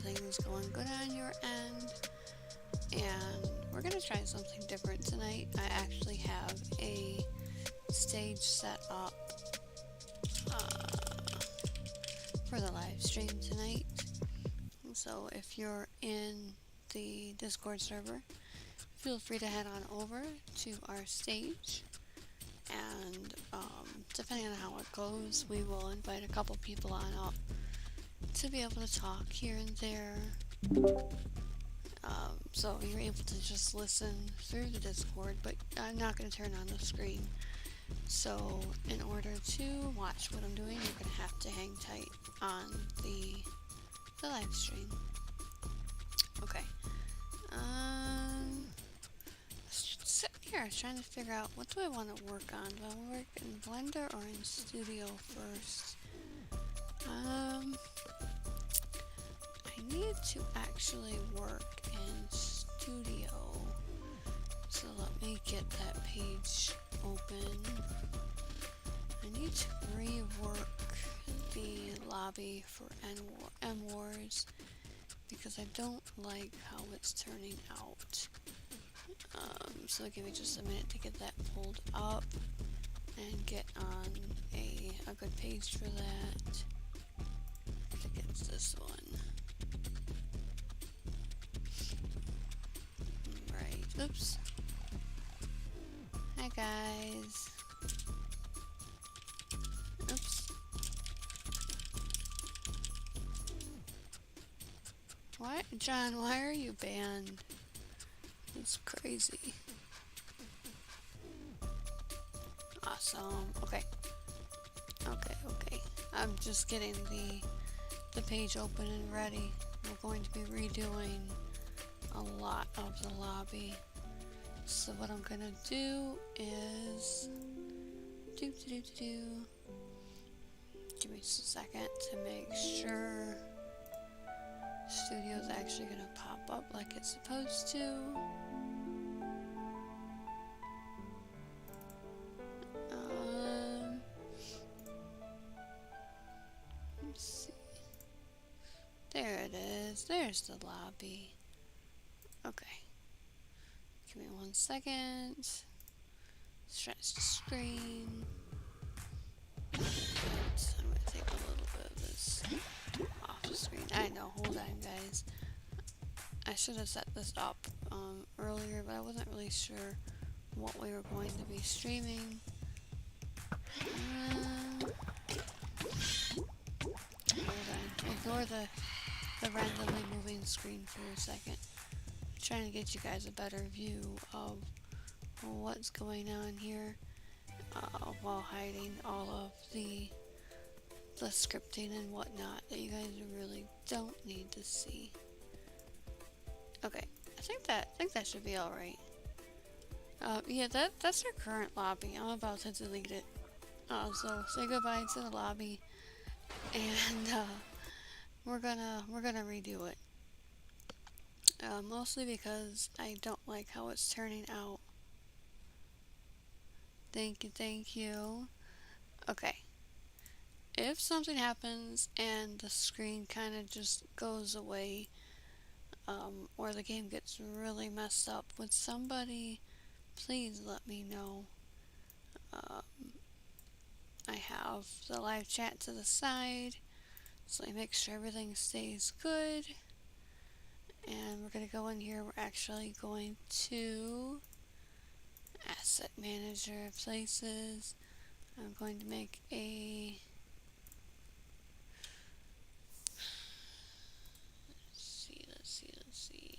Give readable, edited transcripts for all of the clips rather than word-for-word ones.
everything's going good on your end. And we're gonna try something different tonight. I actually have a stage set up for the live stream tonight. So if you're in the Discord server, feel free to head on over to our stage, and depending on how it goes, we will invite a couple people on up to be able to talk here and there. So you're able to just listen through the Discord, but I'm not going to turn on the screen. So in order to watch what I'm doing, you're going to have to hang tight on the live stream. Okay. Sitting here, I was trying to figure out, what do I want to work on? Do I want to work in Blender or in Studio first? I need to actually work in Studio. So let me get that page open. I need to rework the lobby for M-Wars because I don't like how it's turning out. So give me just a minute to get that pulled up and get on a good page for that. I think it's this one. Right, oops. Hi guys. Oops. What? John, why are you banned? It's crazy. Awesome. Okay. I'm just getting the page open and ready. We're going to be redoing a lot of the lobby. So what I'm gonna do is give me just a second to make sure Studio's actually gonna pop up like it's supposed to. Let's see. There it is. There's the lobby. Okay. Give me 1 second. Stretch the screen. I'm gonna take a little bit of this off the screen. I know, hold on guys. I should have set this up earlier, but I wasn't really sure what we were going to be streaming. Hold on. Ignore the randomly moving screen for a second. I'm trying to get you guys a better view of what's going on here while hiding all of the scripting and whatnot that you guys really don't need to see. Okay, I think that should be all right. Yeah, that's our current lobby. I'm about to delete it. So say goodbye to the lobby, and we're gonna redo it. Mostly because I don't like how it's turning out. Thank you. Okay. If something happens and the screen kind of just goes away, or the game gets really messed up, would somebody please let me know? I have the live chat to the side, so I make sure everything stays good. And we're going to go in here. We're actually going to Asset Manager Places. I'm going to make a let's see.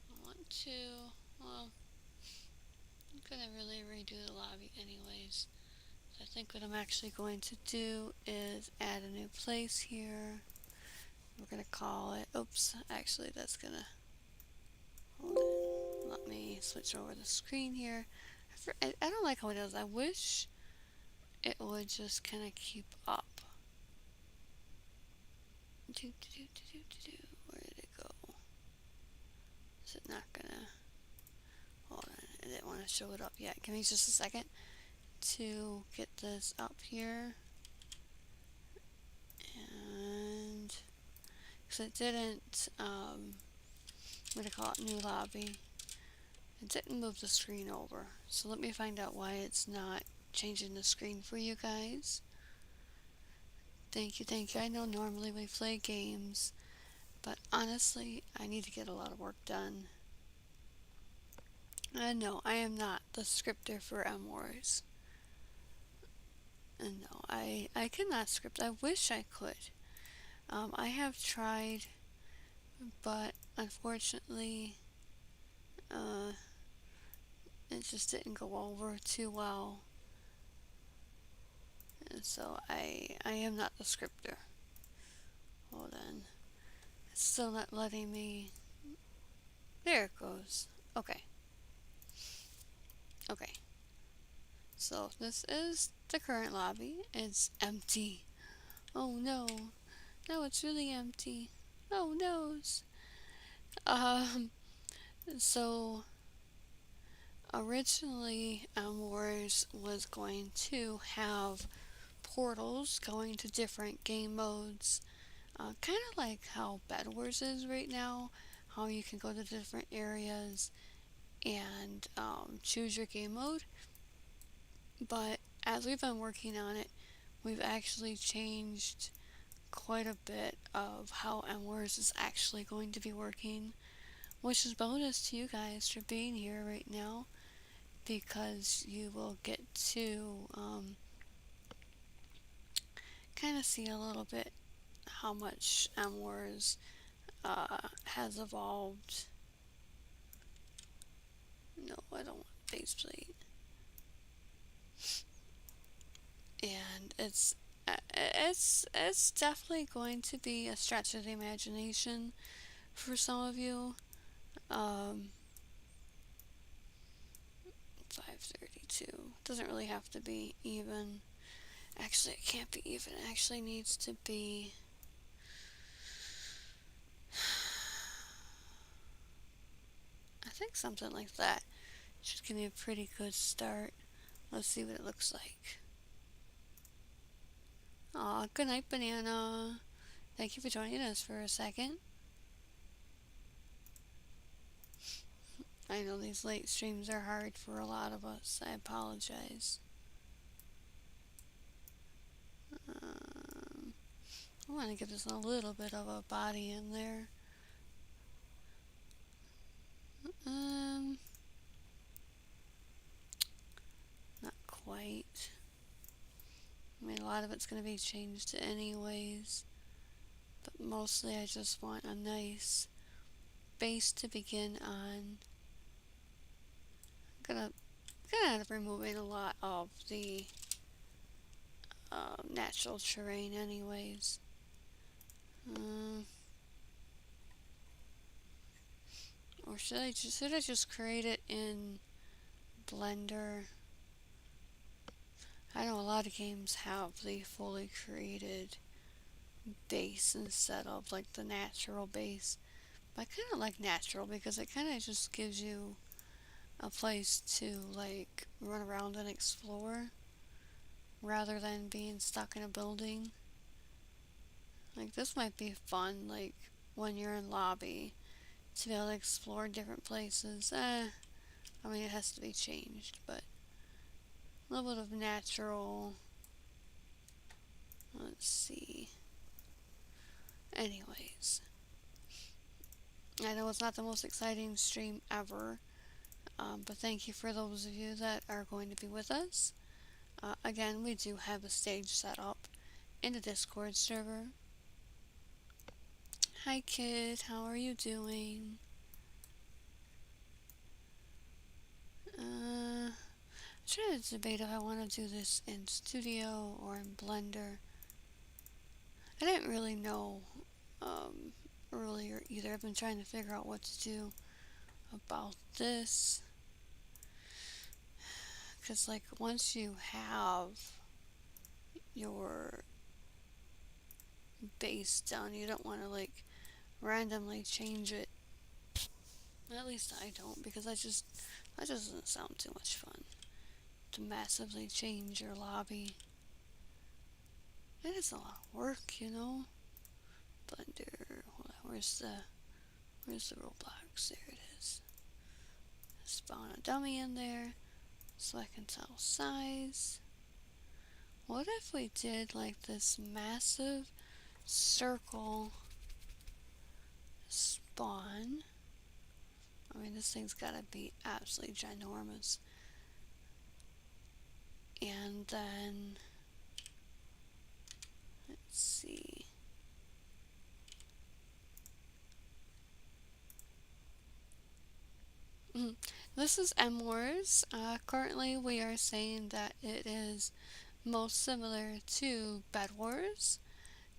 I want to, well, I'm going to really redo the lobby anyways. So I think what I'm actually going to do is add a new place here. We're going to call it, oops, actually that's going to, hold on, let me switch over the screen here. I don't like how it does. I wish it would just kind of keep up. Where did it go? Is it not gonna, hold on, I didn't want to show it up yet. Give me just a second to get this up here. And because it didn't, what do you call it, new lobby. It didn't move the screen over. So let me find out why it's not changing the screen for you guys. Thank you, thank you. I know normally we play games, but honestly, I need to get a lot of work done. No, I am not the scripter for M-Wars. No, I cannot script. I wish I could. I have tried, but unfortunately, uh, it just didn't go over too well. And so I am not the scripter. Hold on. It's still not letting me. There it goes. Okay. Okay. So this is the current lobby. It's empty. Oh no. No, it's really empty. Oh noes. Um, so originally Wars was going to have portals going to different game modes. Kind of like how Bed Wars is right now. How you can go to different areas and choose your game mode. But as we've been working on it, we've actually changed quite a bit of how M-Wars is actually going to be working, which is bonus to you guys for being here right now, because you will get to kind of see a little bit how much M-Wars has evolved. No, I don't want faceplate. And it's definitely going to be a stretch of the imagination for some of you. 532 doesn't really have to be even. Actually, it can't be even. It actually needs to be. I think something like that should give me a pretty good start. Let's see what it looks like. Aw, good night, Banana. Thank you for joining us for a second. I know these late streams are hard for a lot of us. I apologize. I want to give this a little bit of a body in there. Not quite. I mean, a lot of it's going to be changed anyways. But mostly I just want a nice base to begin on. I'm gonna end up removing a lot of the natural terrain anyways. Or should I just create it in Blender? I know a lot of games have the fully created base instead of like the natural base. But I kind of like natural because it kind of just gives you a place to like run around and explore rather than being stuck in a building. Like this might be fun, like when you're in lobby, to be able to explore different places. I mean, it has to be changed, but a little bit of natural. Let's see. Anyways, I know it's not the most exciting stream ever, but thank you for those of you that are going to be with us. Again, we do have a stage set up in the Discord server. Hi kid, how are you doing? I'm trying to debate if I want to do this in Studio or in Blender. I didn't really know earlier either. I've been trying to figure out what to do about this. Because, like, once you have your base done, you don't want to, like, randomly change it. At least I don't, because that just doesn't sound too much fun. To massively change your lobby. It is a lot of work, you know? Blender, hold where's the Roblox? There it is. Spawn a dummy in there so I can tell size. What if we did like this massive circle spawn? I mean, this thing's gotta be absolutely ginormous. And then, let's see. This is M-Wars. Currently, we are saying that it is most similar to Bed Wars.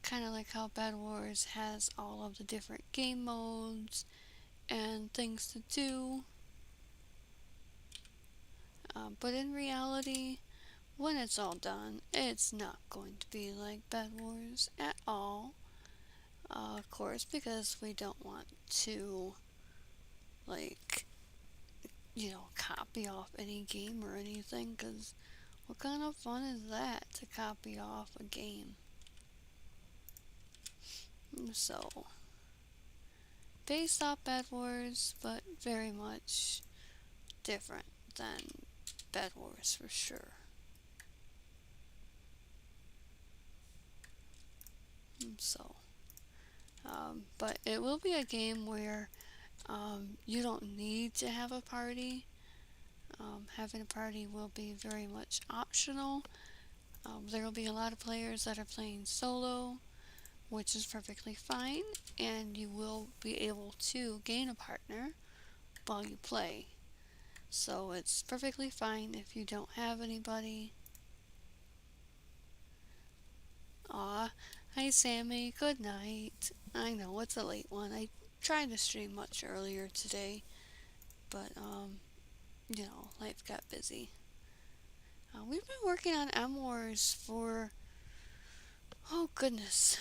Kind of like how Bed Wars has all of the different game modes and things to do. But in reality, when it's all done, it's not going to be like Bed Wars at all. Of course, because we don't want to, like, copy off any game or anything, because what kind of fun is that to copy off a game? So, based off Bed Wars, but very much different than Bed Wars for sure. So, but it will be a game where you don't need to have a party. Having a party will be very much optional. There will be a lot of players that are playing solo, which is perfectly fine, and you will be able to gain a partner while you play. So it's perfectly fine if you don't have anybody. Aw, hi Sammy, good night. I know it's a late one. I tried to stream much earlier today, but life got busy. We've been working on M-Wars for, oh goodness,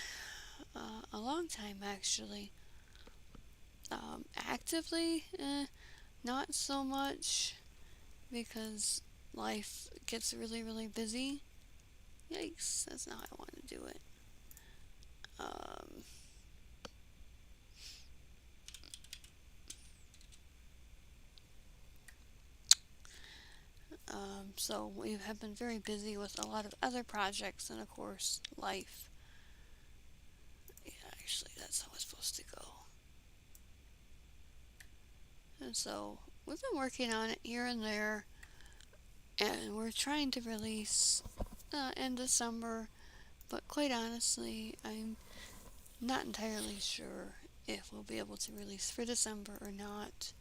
a long time actually. Actively, not so much, because life gets really, really busy. Yikes, that's not how I want to do it. So we have been very busy with a lot of other projects and of course life. Yeah, actually that's how it's supposed to go. And so we've been working on it here and there, and we're trying to release in December, but quite honestly I'm not entirely sure if we'll be able to release for December or not.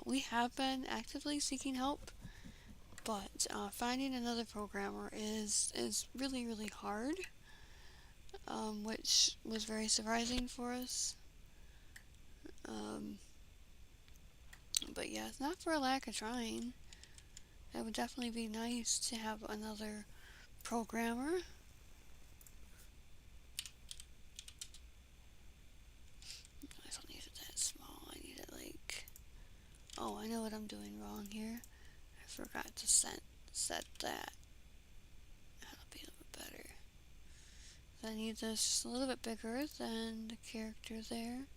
We have been actively seeking help, but finding another programmer is really, really hard, which was very surprising for us. But yeah, it's not for a lack of trying. It would definitely be nice to have another programmer. I don't need it that small. I need it like... Oh, I know what I'm doing wrong here. I forgot to set that. That'll be a little bit better. I need this just a little bit bigger than the character there.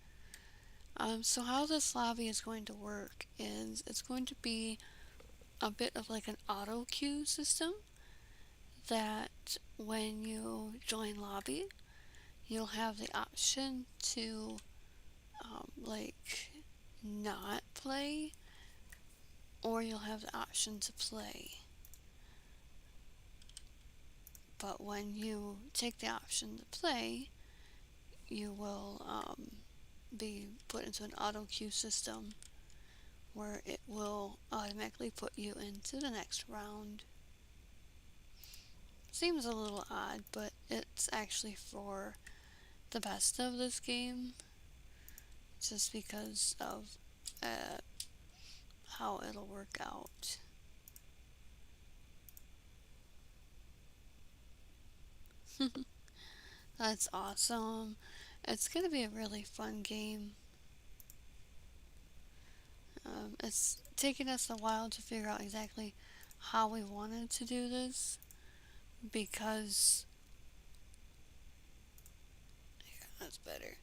So how this lobby is going to work is it's going to be a bit of like an auto queue system, that when you join lobby, you'll have the option to like not play, or you'll have the option to play. But when you take the option to play, you will be put into an auto queue system where it will automatically put you into the next round. Seems a little odd, but it's actually for the best of this game, just because of how it'll work out. That's awesome. It's gonna be a really fun game. It's taken us a while to figure out exactly how we wanted to do this, because that's better.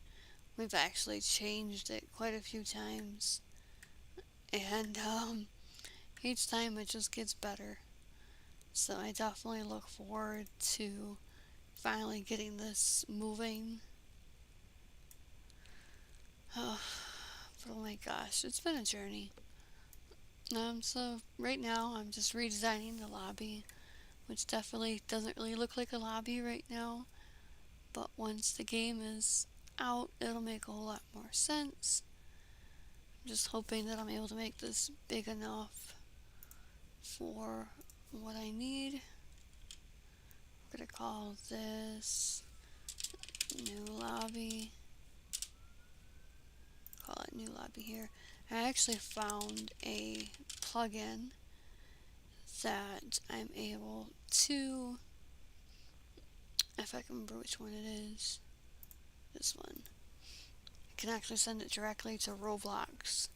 We've actually changed it quite a few times, and each time it just gets better. So I definitely look forward to finally getting this moving. Oh, but oh my gosh, it's been a journey. So right now I'm just redesigning the lobby, which definitely doesn't really look like a lobby right now. But once the game is out, it'll make a whole lot more sense. I'm just hoping that I'm able to make this big enough for what I need. I'm gonna call this new lobby. Call it new lobby here. I actually found a plugin that I'm able to, if I can remember which one it is, this one. I can actually send it directly to Roblox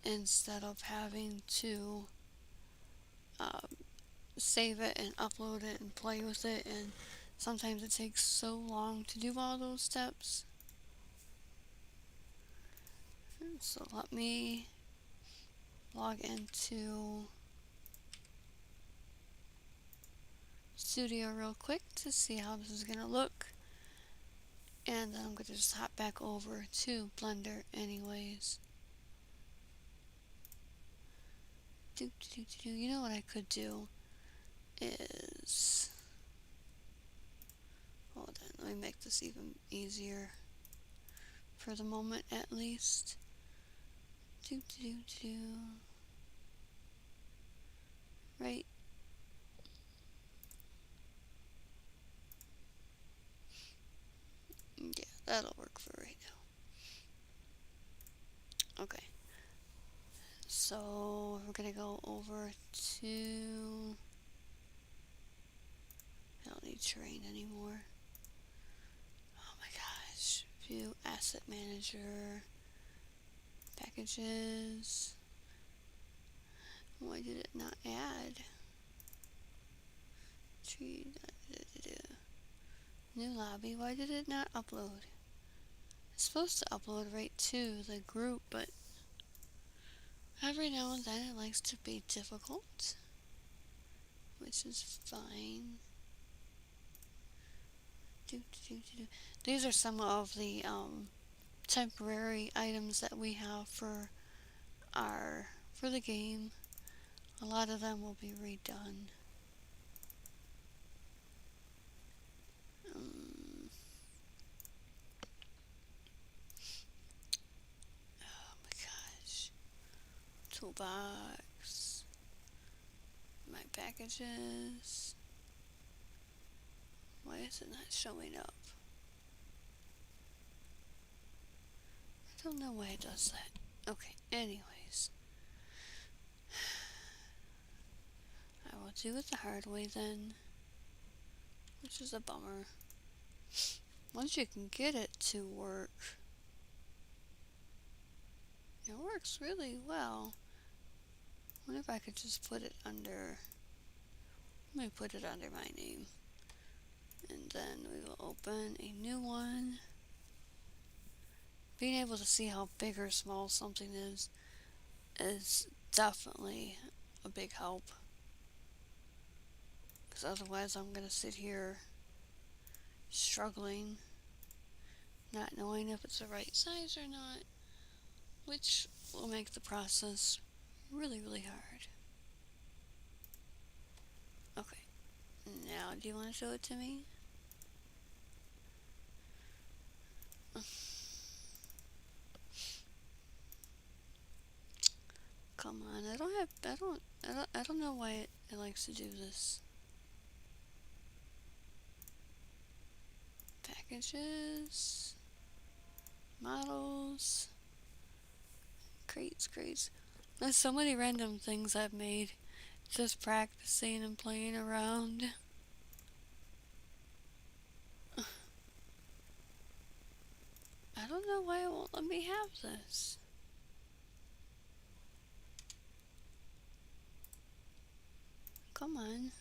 instead of having to save it and upload it and play with it, and sometimes it takes so long to do all those steps. So let me log into Studio real quick to see how this is going to look, and then I'm going to just hop back over to Blender anyways. You know what I could do is, hold on, let me make this even easier for the moment at least. Right. Yeah, that'll work for right now. Okay. So we're gonna go over to, I don't need terrain anymore. Oh my gosh. View Asset Manager. Packages. Why did it not add? Tree. New lobby. Why did it not upload? It's supposed to upload right to the group, but every now and then it likes to be difficult, which is fine. These are some of the temporary items that we have for the game. A lot of them will be redone. Oh my gosh. Toolbox. My packages. Why is it not showing up? I don't know why it does that. Okay, anyways. I will do it the hard way then, which is a bummer. Once you can get it to work, it works really well. I wonder if I could just put it under, let me put it under my name. And then we will open a new one. Being able to see how big or small something is definitely a big help. Because otherwise I'm going to sit here struggling, not knowing if it's the right size or not, which will make the process really, really hard. Okay, now do you want to show it to me? Come on, I don't know why it likes to do this. Packages, models, crates. There's so many random things I've made just practicing and playing around. I don't know why it won't let me have this. Come on.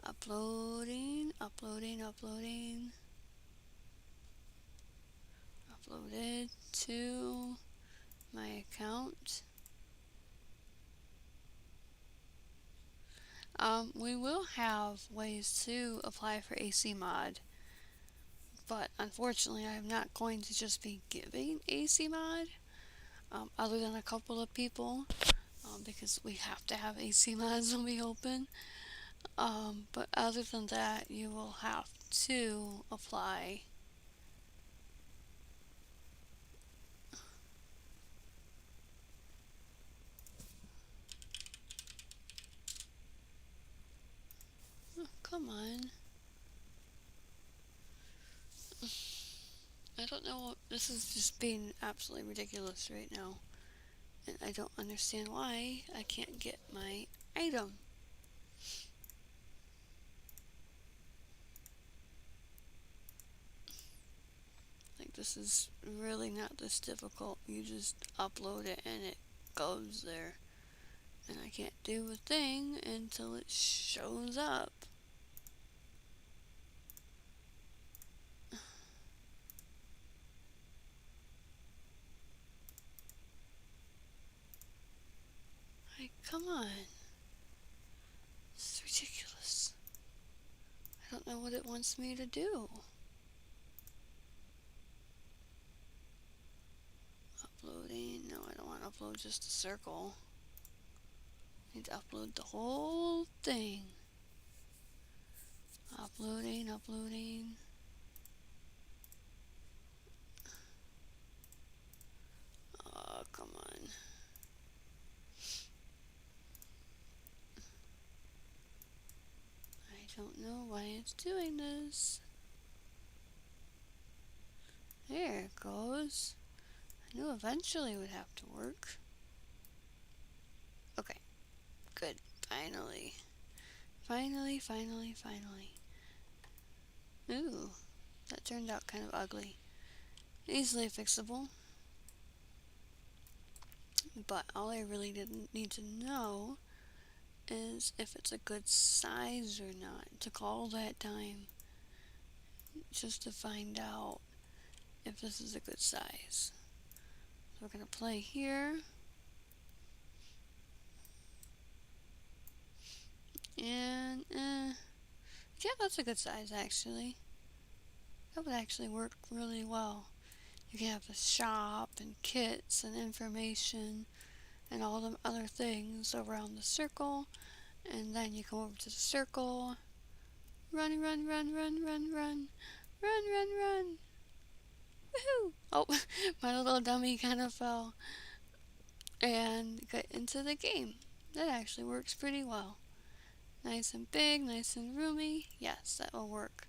Uploading. uploaded to my account. We will have ways to apply for AC mod, but unfortunately I'm not going to just be giving AC mod, other than a couple of people, because we have to have AC mods when we open. But other than that, you will have to apply. Oh, come on. I don't know, this is just being absolutely ridiculous right now. And I don't understand why I can't get my item. Like, this is really not this difficult. You just upload it and it goes there. And I can't do a thing until it shows up. Like, come on. This is ridiculous. I don't know what it wants me to do. Uploading. No, I don't want to upload just a circle. I need to upload the whole thing. Uploading, uploading. Oh, come on. I don't know why it's doing this. There it goes. I knew eventually it would have to work. Okay, good. Finally. Finally, finally, finally. Ooh, that turned out kind of ugly. Easily fixable. But all I really didn't need to know is if it's a good size or not. It took all that time just to find out if this is a good size. So we're going to play here. And, yeah, that's a good size actually. That would actually work really well. You can have the shop and kits and information and all the other things around the circle. And then you go over to the circle. Run, run, run, run, run, run. Run, run, run. Woohoo! Oh, my little dummy kind of fell. And got into the game. That actually works pretty well. Nice and big, nice and roomy. Yes, that will work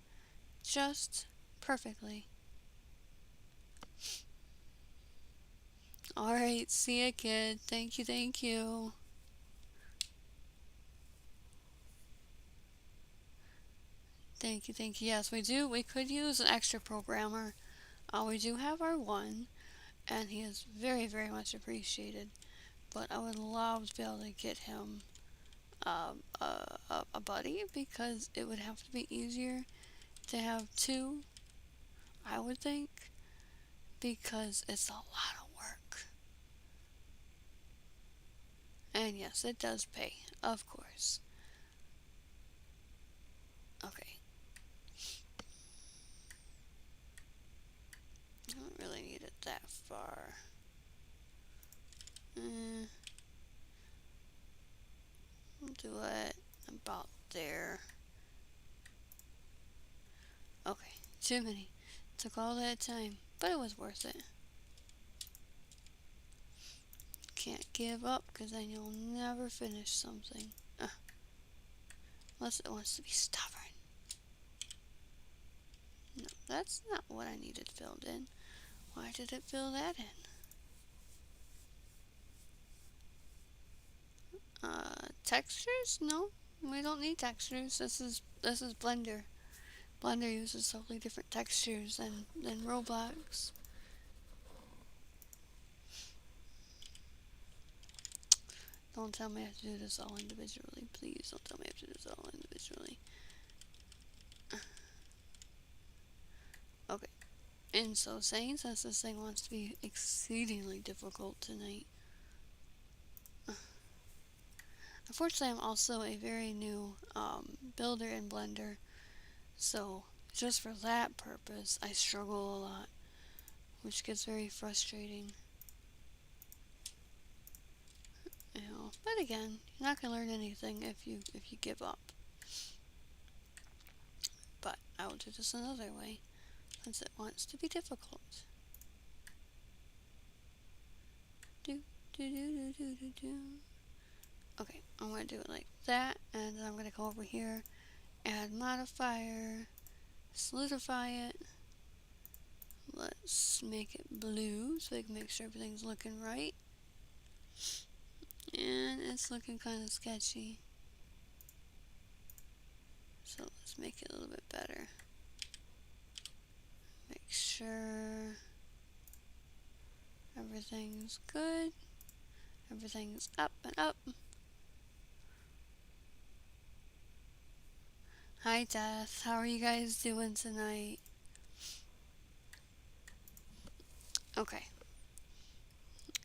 just perfectly. Alright, see ya, kid. Thank you, thank you. Thank you, thank you. Yes, we do. We could use an extra programmer. We do have our one, and he is very, very much appreciated. But I would love to be able to get him a buddy, because it would have to be easier to have two, I would think, because it's a lot of work. And yes, it does pay, of course. Okay. I don't really need it that far. We'll do it about there. Okay, too many. Took all that time, but it was worth it. Can't give up, because then you'll never finish something. Unless it wants to be stubborn. No, that's not what I needed filled in. Why did it fill that in? Textures? No, we don't need textures. This is Blender. Blender uses totally different textures than Roblox. Don't tell me I have to do this all individually. Please don't tell me I have to do this all individually. Okay. And so saying, since this thing wants to be exceedingly difficult tonight. Unfortunately, I'm also a very new builder in Blender, so just for that purpose, I struggle a lot, which gets very frustrating. You know, but again, you're not gonna learn anything if you give up. But I will do this another way, since it wants to be difficult. Do do do do do do do. Okay, I'm gonna do it like that, and then I'm gonna go over here, add modifier, solidify it. Let's make it blue so we can make sure everything's looking right. And it's looking kind of sketchy. So let's make it a little bit better. Make sure everything's good. Everything's up and up. Hi Death, how are you guys doing tonight? Okay.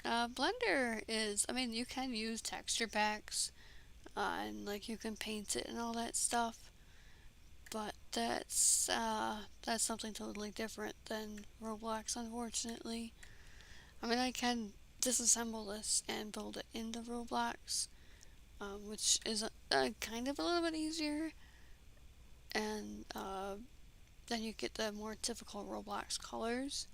Blender is, I mean, you can use texture packs, and like you can paint it and all that stuff, but that's something totally different than Roblox, unfortunately. I mean, I can disassemble this and build it into Roblox, which is kind of a little bit easier, and then you get the more typical Roblox colors.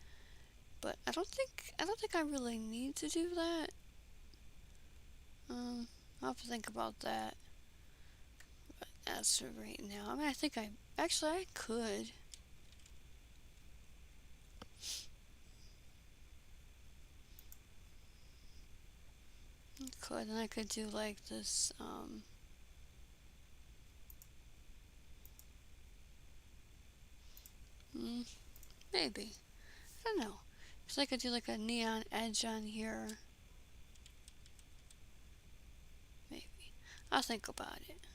But I don't think I really need to do that. I'll have to think about that. But as for right now, I mean, I think I could. And I could do like this. Maybe. I don't know. Because I could do like a neon edge on here. Maybe. I'll think about it.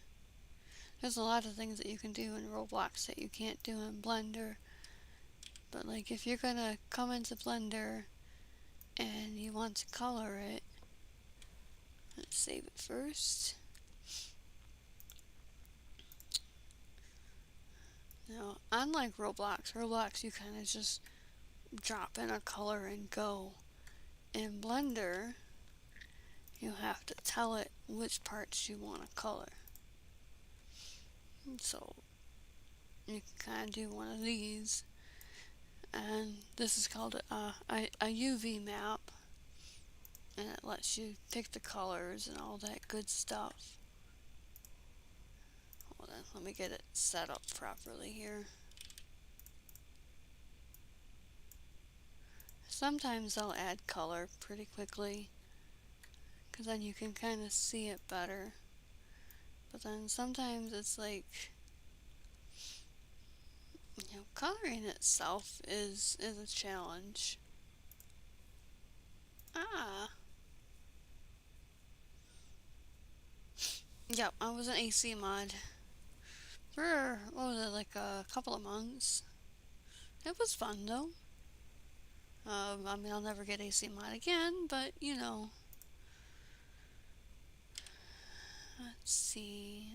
There's a lot of things that you can do in Roblox that you can't do in Blender. But like if you're gonna come into Blender and you want to color it, let's save it first. Now, unlike Roblox you kind of just drop in a color and go. In Blender, you have to tell it which parts you want to color. So you can kind of do one of these, and this is called a UV map, and it lets you pick the colors and all that good stuff. Hold on, let me get it set up properly here. Sometimes I'll add color pretty quickly, because then you can kind of see it better. But then sometimes it's like, you know, coloring itself is a challenge. Yep, I was an AC mod for, what was it, like a couple of months. It was fun though. I mean, I'll never get AC mod again, but you know. Let's see.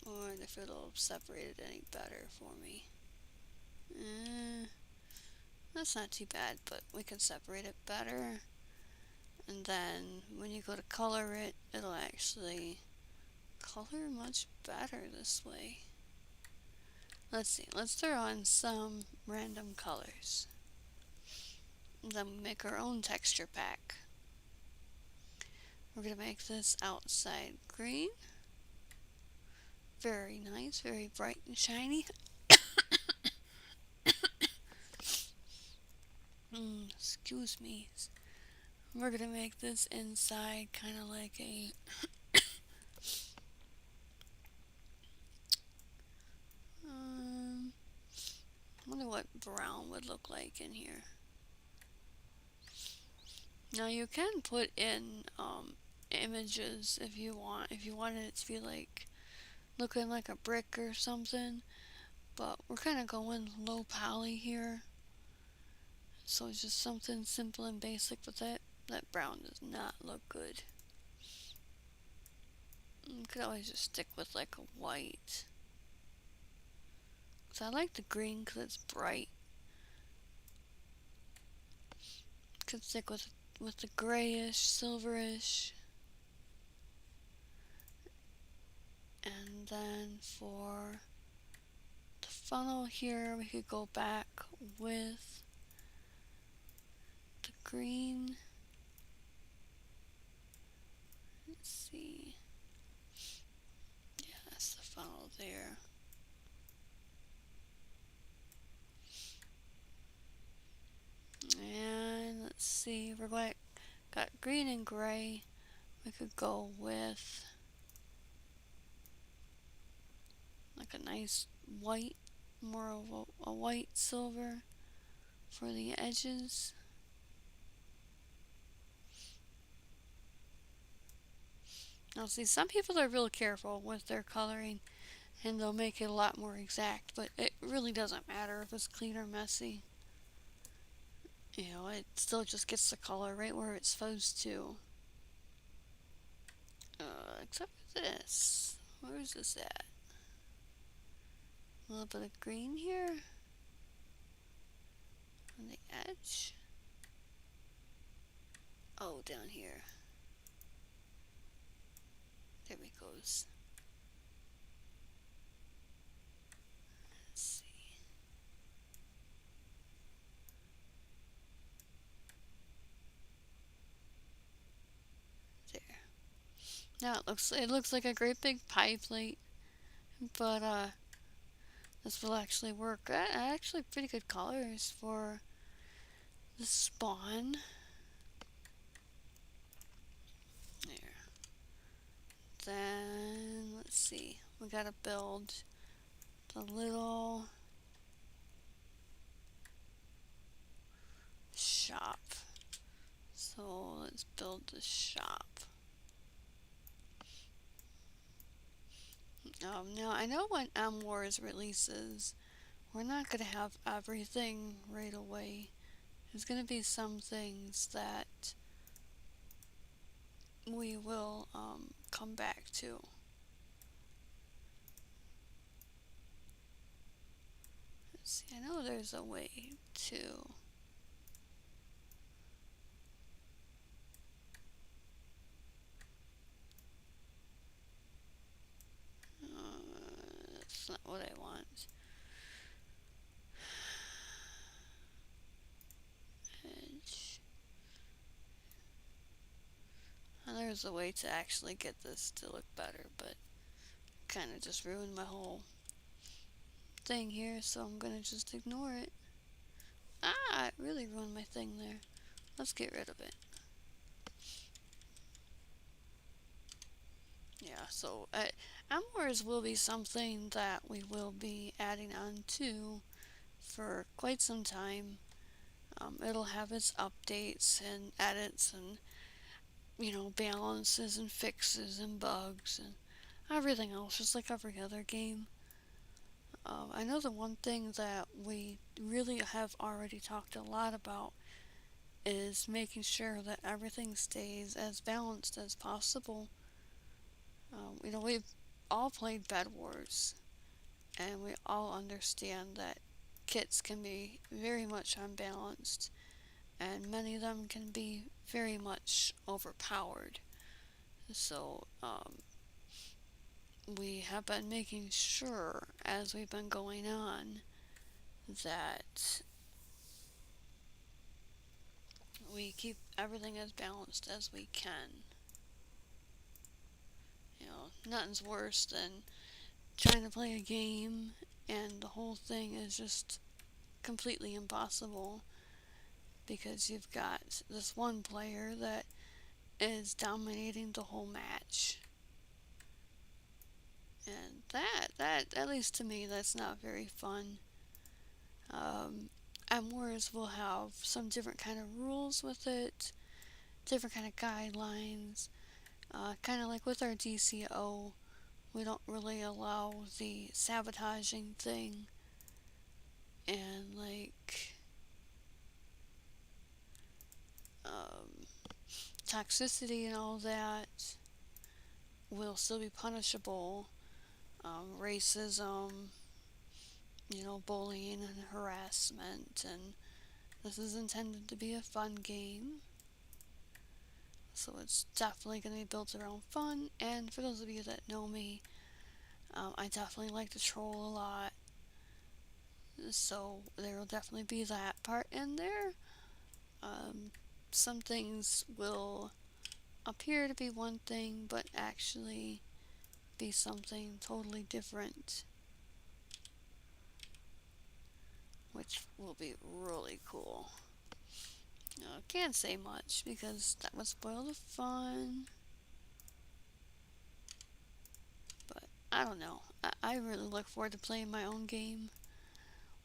Or if it'll separate it any better for me. That's not too bad, but we can separate it better. And then when you go to color it, it'll actually color much better this way. Let's see, let's throw on some random colors. Then we make our own texture pack. We're gonna make this outside green. Very nice, very bright and shiny. Excuse me. We're gonna make this inside kind of like a I wonder what brown would look like in here. Now you can put in images if you want. If you wanted it to be like looking like a brick or something, but we're kind of going low poly here. So it's just something simple and basic, but that brown does not look good. You could always just stick with like a white. So I like the green because it's bright. Could stick with the grayish, silverish. And then for the funnel here, we could go back with the green. Let's see. Yeah, that's the funnel there. And let's see, got green and gray. We could go with like a nice white, more of a white silver for the edges. Now see, some people are real careful with their coloring and they'll make it a lot more exact, but it really doesn't matter if it's clean or messy. You know, it still just gets the color right where it's supposed to. Except for this. Where is this at? A little bit of green here on the edge. Oh, down here. There it goes. Let's see. There. Now it looks like a great big pie plate, but this will actually work. Actually, pretty good colors for the spawn. There. Then let's see. We gotta build the little shop. So let's build the shop. Now I know when Wars releases, we're not gonna have everything right away. There's gonna be some things that we will come back to. Let's see, I know there's a way to that's not what I want. Edge. And there's a way to actually get this to look better, but kind of just ruined my whole thing here, so I'm gonna just ignore it. Ah, it really ruined my thing there. Let's get rid of it. Yeah, so Wars will be something that we will be adding on to for quite some time. It'll have its updates and edits and, you know, balances and fixes and bugs and everything else, just like every other game. I know the one thing that we really have already talked a lot about is making sure that everything stays as balanced as possible. You know, we've all played Bed Wars, and we all understand that kits can be very much unbalanced, and many of them can be very much overpowered. So, we have been making sure as we've been going on that we keep everything as balanced as we can. You know, nothing's worse than trying to play a game and the whole thing is just completely impossible because you've got this one player that is dominating the whole match. And that at least to me, that's not very fun. Wars will have some different kind of rules with it, different kind of guidelines. Kind of like with our DCO, we don't really allow the sabotaging thing. and like toxicity and all that will still be punishable. Racism, bullying and harassment, and this is intended to be a fun game. So it's definitely going to be built around fun, and for those of you that know me, I definitely like to troll a lot. So there will definitely be that part in there. Some things will appear to be one thing, but actually be something totally different, which will be really cool. I can't say much because that would spoil the fun. But I don't know. I really look forward to playing my own game.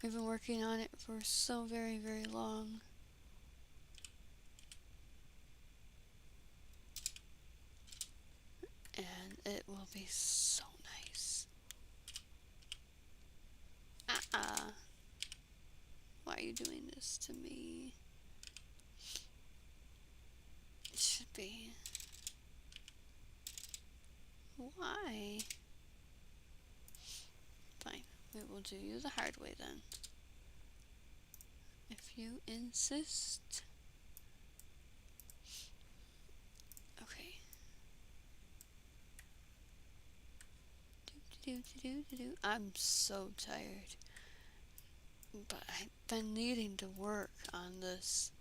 We've been working on it for so very, very long. And it will be so nice. Why are you doing this to me? It should be. Why? Fine. We will do you the hard way then. If you insist. Okay. I'm so tired. But I've been needing to work on this.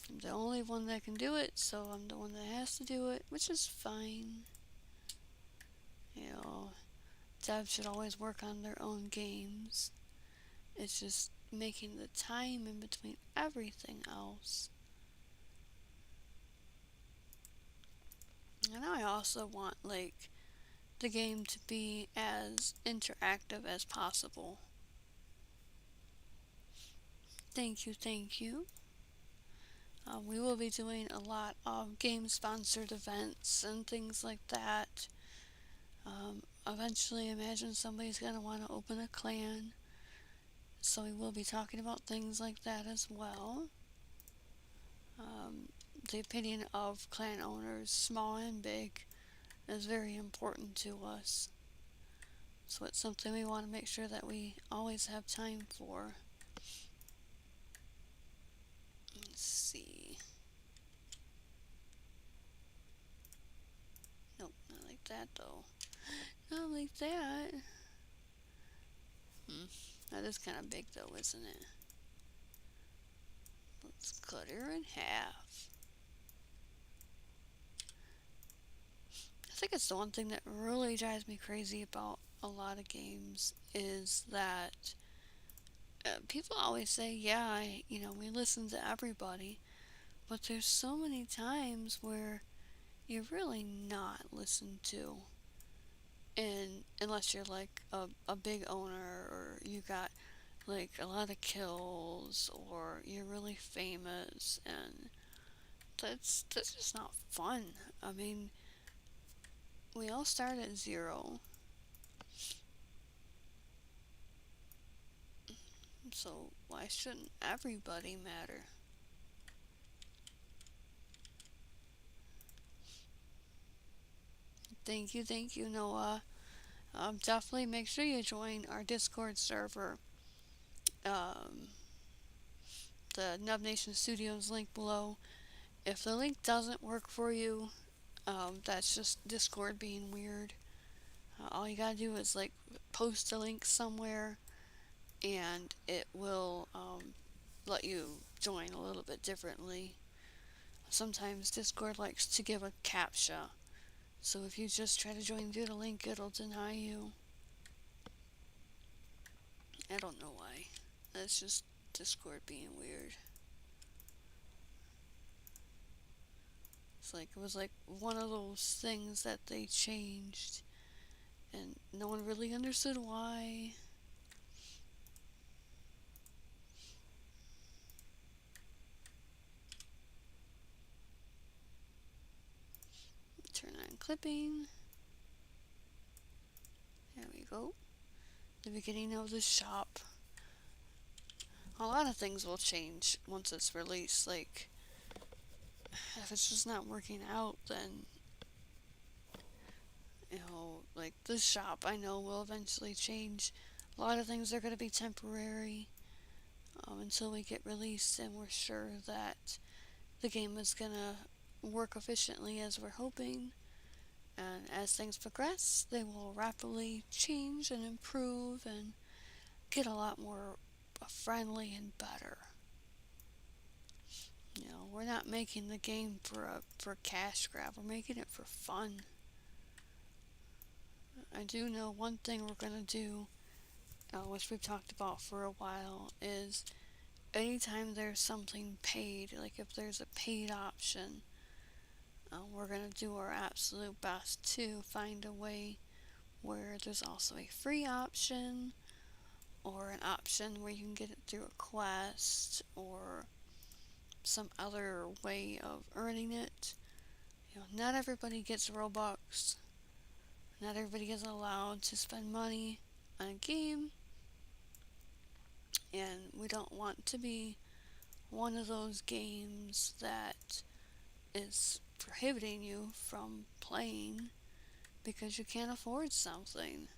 I'm the only one that can do it, so I'm the one that has to do it, which is fine. Devs should always work on their own games. It's just making the time in between everything else. And I also want, the game to be as interactive as possible. Thank you, thank you. We will be doing a lot of game-sponsored events and things like that. Eventually, imagine somebody's going to want to open a clan. So we will be talking about things like that as well. The opinion of clan owners, small and big, is very important to us. So it's something we want to make sure that we always have time for. Let's see. Nope, not like that though. Not like that. That is kind of big though, isn't it? Let's cut her in half. I think it's the one thing that really drives me crazy about a lot of games is that people always say, yeah, we listen to everybody, but there's so many times where you're really not listened to. And unless you're like a big owner, or you got like a lot of kills, or you're really famous, and that's just not fun. I mean, we all start at 0. So why shouldn't everybody matter? Thank you, Noah. Definitely make sure you join our Discord server. The NubNation Studios link below. If the link doesn't work for you, that's just Discord being weird. All you gotta do is post a link somewhere, and it will let you join a little bit differently. Sometimes Discord likes to give a CAPTCHA, so if you just try to join via the link, it'll deny you. I don't know why. That's just Discord being weird. It was one of those things that they changed, and no one really understood why. Turn on clipping. There we go. the beginning of the shop. A lot of things will change once it's released. Like, if it's just not working out, then, like the shop I know will eventually change. A lot of things are going to be temporary until we get released and we're sure that the game is going to work efficiently as we're hoping. And as things progress, they will rapidly change and improve and get a lot more friendly and better. We're not making the game for cash grab. We're making it for fun. I do know one thing we're gonna do, which we've talked about for a while, is anytime there's something paid, like if there's a paid option, we're gonna do our absolute best to find a way where there's also a free option, or an option where you can get it through a quest, or some other way of earning it. Not everybody gets Robux. Not everybody is allowed to spend money on a game. And we don't want to be one of those games that is prohibiting you from playing because you can't afford something.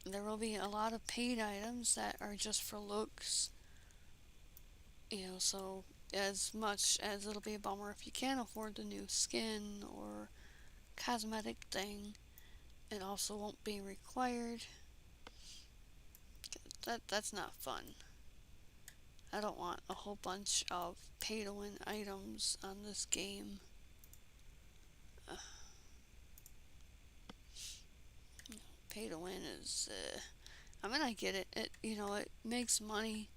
There will be a lot of paid items that are just for looks. So as much as it'll be a bummer if you can't afford the new skin or cosmetic thing, it also won't be required. That's not fun. I don't want a whole bunch of pay-to-win items on this game. Pay-to-win is, I get it. It makes money,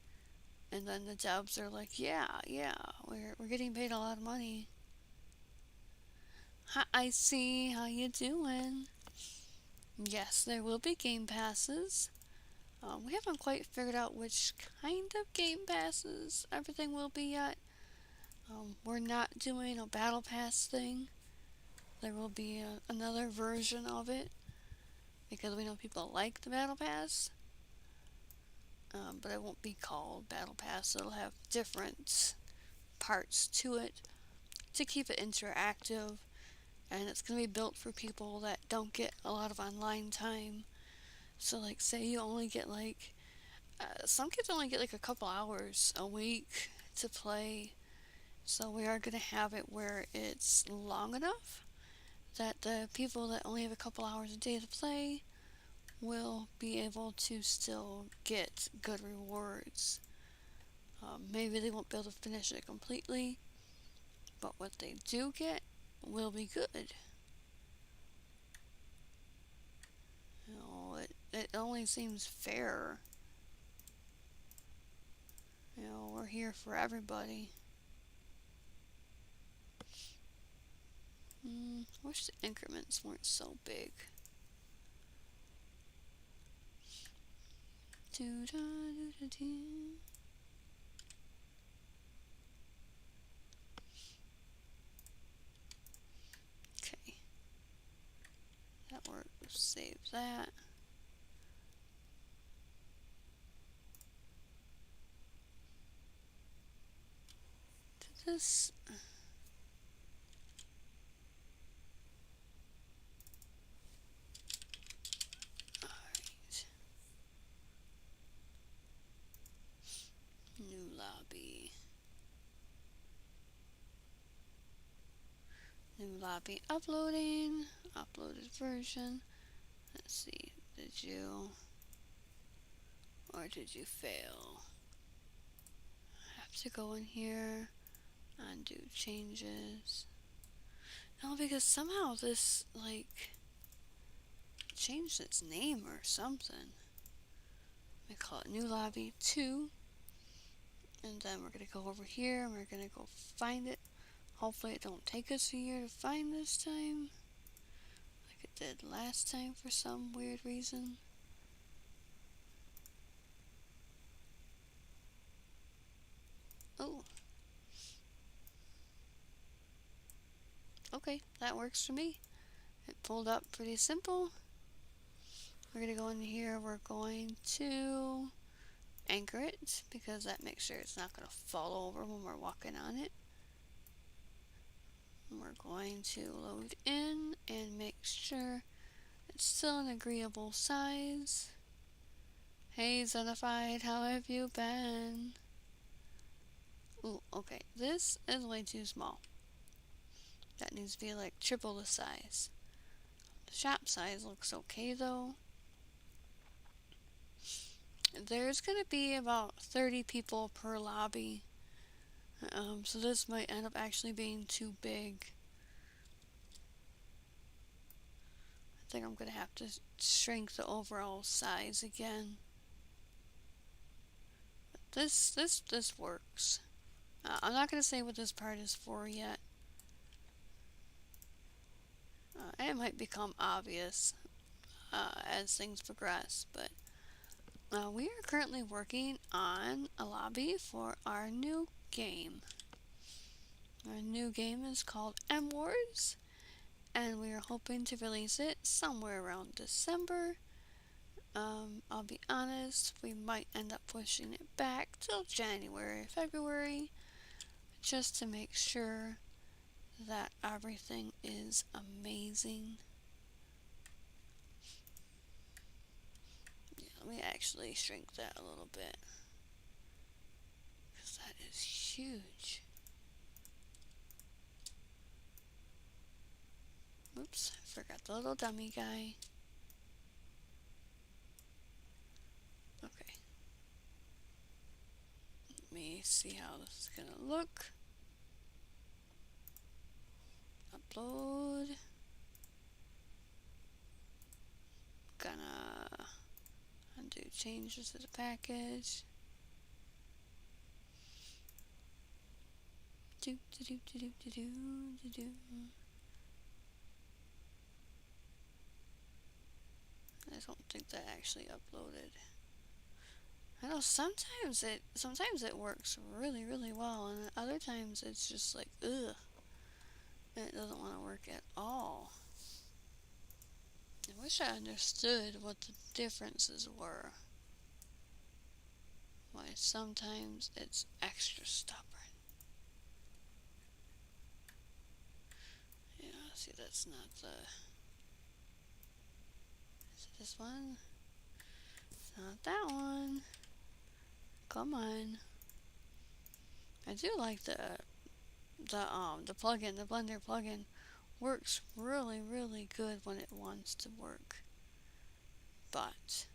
and then the devs are like, yeah, we're getting paid a lot of money. Hi, I see how you doing. Yes, there will be game passes. We haven't quite figured out which kind of game passes everything will be yet. We're not doing a battle pass thing. There will be another version of it because we know people like the battle pass. But it won't be called battle pass. It'll have different parts to it to keep it interactive, and it's going to be built for people that don't get a lot of online time. So, like, say you only get some kids only get a couple hours a week to play. So we are going to have it where it's long enough that the people that only have a couple hours a day to play will be able to still get good rewards. Maybe they won't be able to finish it completely, but what they do get will be good. It only seems fair. We're here for everybody. I wish the increments weren't so big. Okay. That worked. Save that. This. Alright. New lobby. New lobby uploading. Uploaded version. Let's see. Did you or did you fail? Have to go in here. Undo changes. No, because somehow this changed its name or something. We call it New Lobby 2. And then we're going to go over here and we're going to go find it. Hopefully it don't take us a year to find this time, like it did last time for some weird reason. Oh. Okay, that works for me. It pulled up pretty simple. We're going to go in here. We're going to anchor it because that makes sure it's not going to fall over when we're walking on it. We're going to load in and make sure it's still an agreeable size. Hey Zenified, how have you been? Ooh, okay, this is way too small. That needs to be like triple the size. The shop size looks okay though. There's gonna be about 30 people per lobby. So this might end up actually being too big. I think I'm gonna have to shrink the overall size again. But this works. I'm not gonna say what this part is for yet. It might become obvious as things progress, but we are currently working on a lobby for our new game. Our new game is called M Wars, and we are hoping to release it somewhere around December. I'll be honest, we might end up pushing it back till January, February, just to make sure that everything is amazing. Yeah, let me actually shrink that a little bit, because that is huge. Oops, I forgot the little dummy guy. Okay. Let me see how this is gonna look. Upload. Gonna undo changes to the package. Do do do do do do do do. I don't think that actually uploaded. I know sometimes it works really well, and other times it's just like ugh. It doesn't want to work at all. I wish I understood what the differences were. Why sometimes it's extra stubborn. Yeah, see that's not the... Is it this one? It's not that one. Come on. I do like the plugin, the Blender plugin works really good when it wants to work. But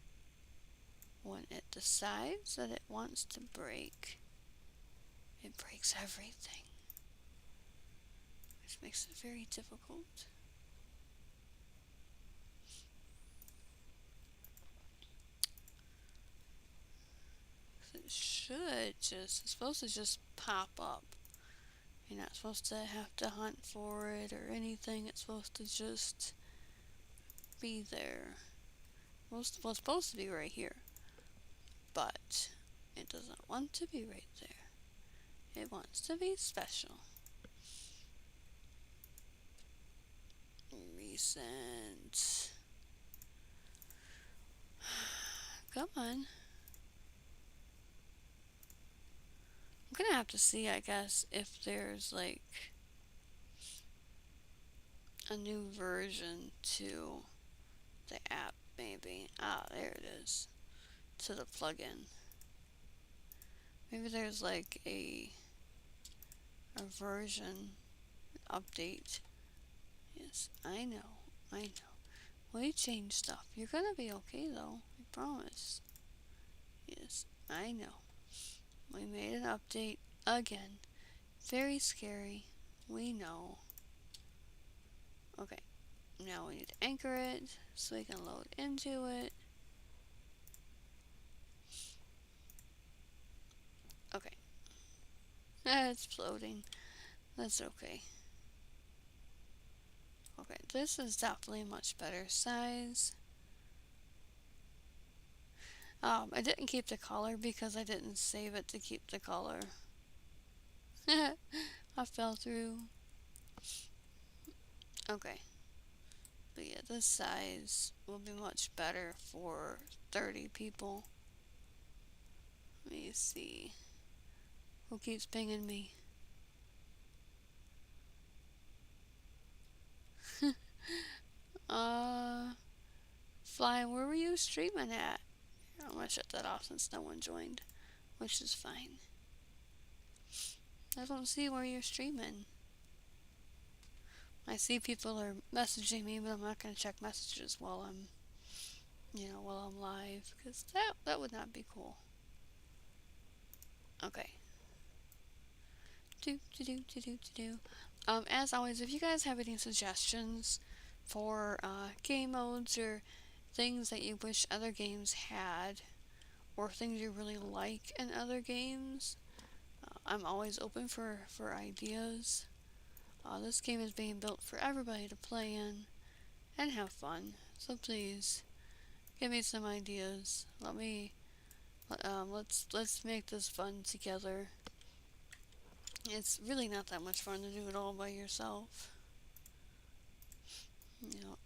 when it decides that it wants to break, it breaks everything, which makes it very difficult. It should just, it's supposed to just pop up. You're not supposed to have to hunt for it or anything. It's supposed to just be there. Well, it's supposed to be right here, but it doesn't want to be right there. It wants to be special. Recent. Come on. I'm gonna have to see, I guess, if there's like a new version to the app, maybe. Ah, there it is. To the plugin. Maybe there's like a version update. Yes, I know. We change stuff. You're gonna be okay though, I promise. Yes, I know. We made an update again. Very scary. We know. Okay, now we need to anchor it so we can load into it. Okay. It's floating. That's okay. Okay, this is definitely a much better size. I didn't keep the color because I didn't save it to keep the color. I fell through. Okay. But yeah, this size will be much better for 30 people. Let me see. Who keeps pinging me? Fly, where were you streaming at? I'm gonna shut that off since no one joined, which is fine. I don't see where you're streaming. I see people are messaging me, but I'm not gonna check messages while I'm, while I'm live, because that would not be cool. Okay. As always, if you guys have any suggestions for game modes or things that you wish other games had, or things you really like in other games, I'm always open for ideas. This game is being built for everybody to play in and have fun, so please give me some ideas. Let's make this fun together. It's really not that much fun to do it all by yourself.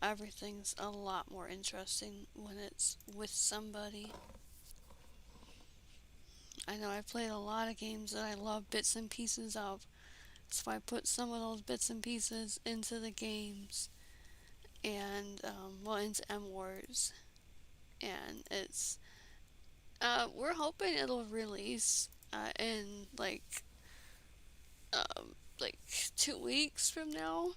Everything's a lot more interesting when it's with somebody. I know I've played a lot of games that I love bits and pieces of, so I put some of those bits and pieces into the games, and into M Wars, and it's we're hoping it'll release in like 2 weeks from now,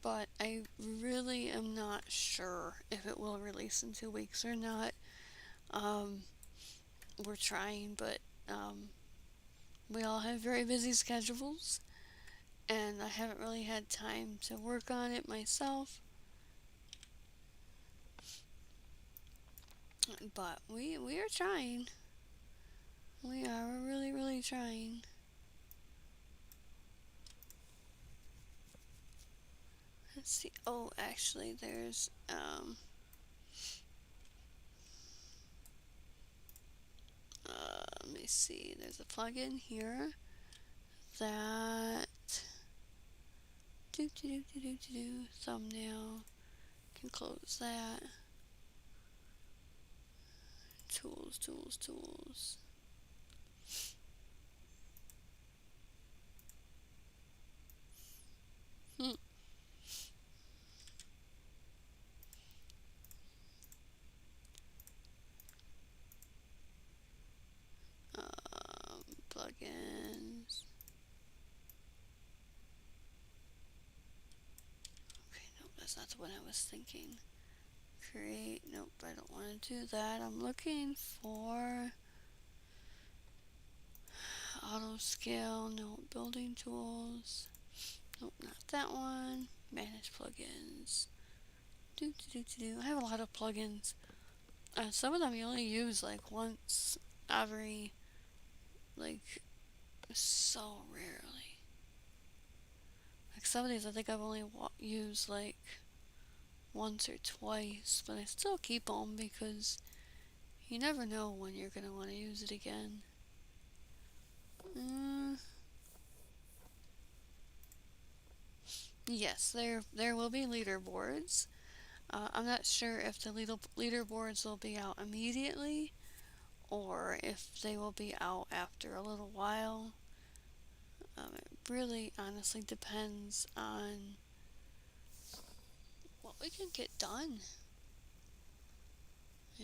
but I really am not sure if it will release in 2 weeks or not. We're trying, but we all have very busy schedules, and I haven't really had time to work on it myself. But we are trying. We are really, really trying. Let's see. Oh, actually, there's let me see. There's a plugin here that thumbnail. Can close that. Tools. Plugins. Okay, nope, that's not the one I was thinking. Create. Nope, I don't want to do that. I'm looking for auto scale. No, building tools. Nope, not that one. Manage plugins. I have a lot of plugins. Some of them you only use like once every, like, so rarely. Like some of these I think I've only used like once or twice, but I still keep them because you never know when you're going to want to use it again. Yes, there will be leaderboards. I'm not sure if the leaderboards will be out immediately or if they will be out after a little while. It really honestly depends on what we can get done. I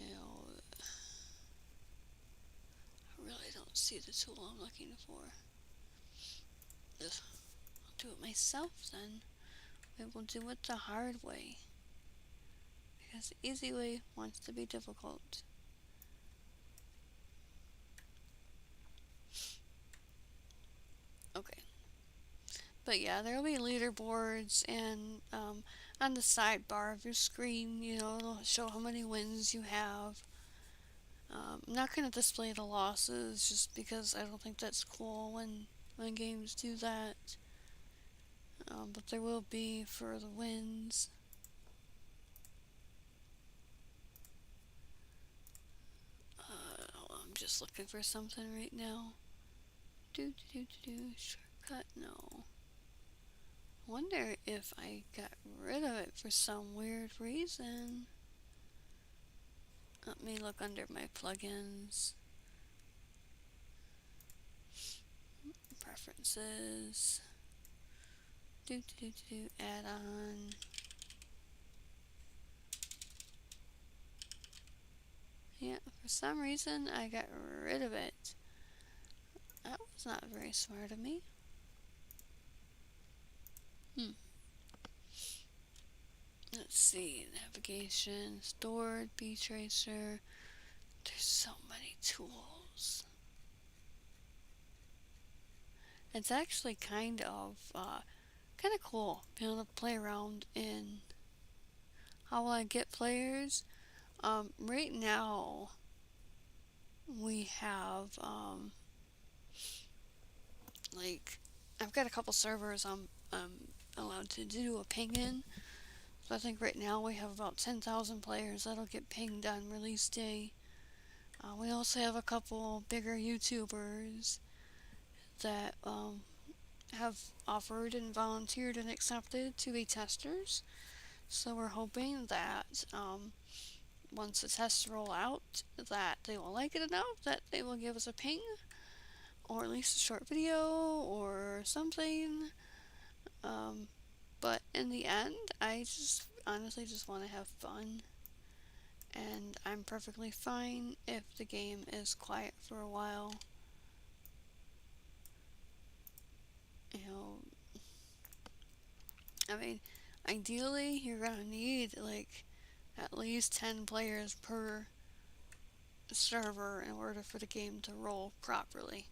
really don't see the tool I'm looking for. Ugh. I'll do it myself then. We will do it the hard way. Because the easy way wants to be difficult. Okay. But yeah, there will be leaderboards, and on the sidebar of your screen, it'll show how many wins you have. I'm not going to display the losses just because I don't think that's cool when games do that. But there will be for the wins. I'm just looking for something right now. Shortcut, no. Wonder if I got rid of it for some weird reason. Let me look under my plugins. Preferences. Add-on. Yeah, for some reason I got rid of it. That was not very smart of me. Let's see, navigation, stored, B-tracer. There's so many tools. It's actually kind of cool being able to play around in how will I get players. Right now we have like I've got a couple servers I'm allowed to do a ping in. So I think right now we have about 10,000 players that'll get pinged on release day. We also have a couple bigger YouTubers that have offered and volunteered and accepted to be testers. So we're hoping that once the tests roll out, that they will like it enough that they will give us a ping, or at least a short video or something. But in the end, I just honestly just want to have fun. And I'm perfectly fine if the game is quiet for a while. You know, I mean, ideally, you're gonna need like at least 10 players per server in order for the game to roll properly.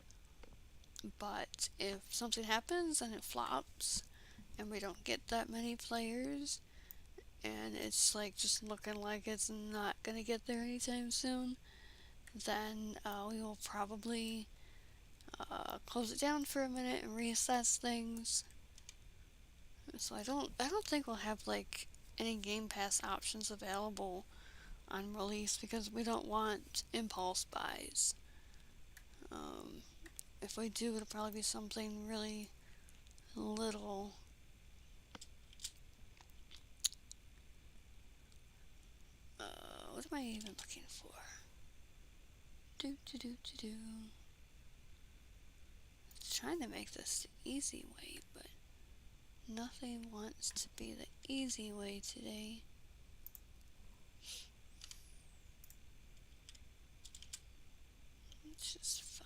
But if something happens and it flops and we don't get that many players and it's like just looking like it's not gonna get there anytime soon, then we will probably close it down for a minute and reassess things. So I don't think we'll have like any Game Pass options available on release because we don't want impulse buys. If we do, it'll probably be something really little. What am I even looking for? Trying to make this the easy way, but nothing wants to be the easy way today. It's just fine.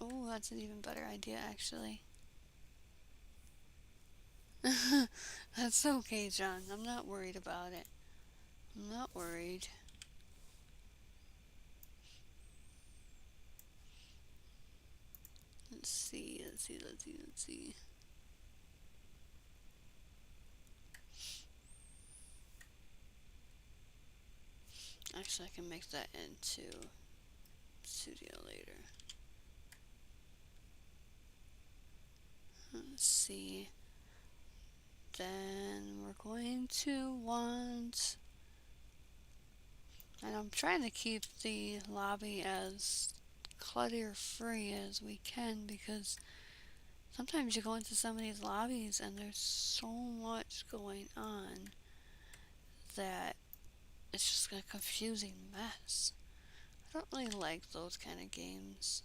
Oh, that's an even better idea, actually. That's okay, John. I'm not worried about it. I'm not worried. Let's see. Actually, I can make that into Studio later. Let's see. Then we're going to want, and I'm trying to keep the lobby as clutter free as we can because sometimes you go into some of these lobbies and there's so much going on that it's just a confusing mess. I don't really like those kind of games.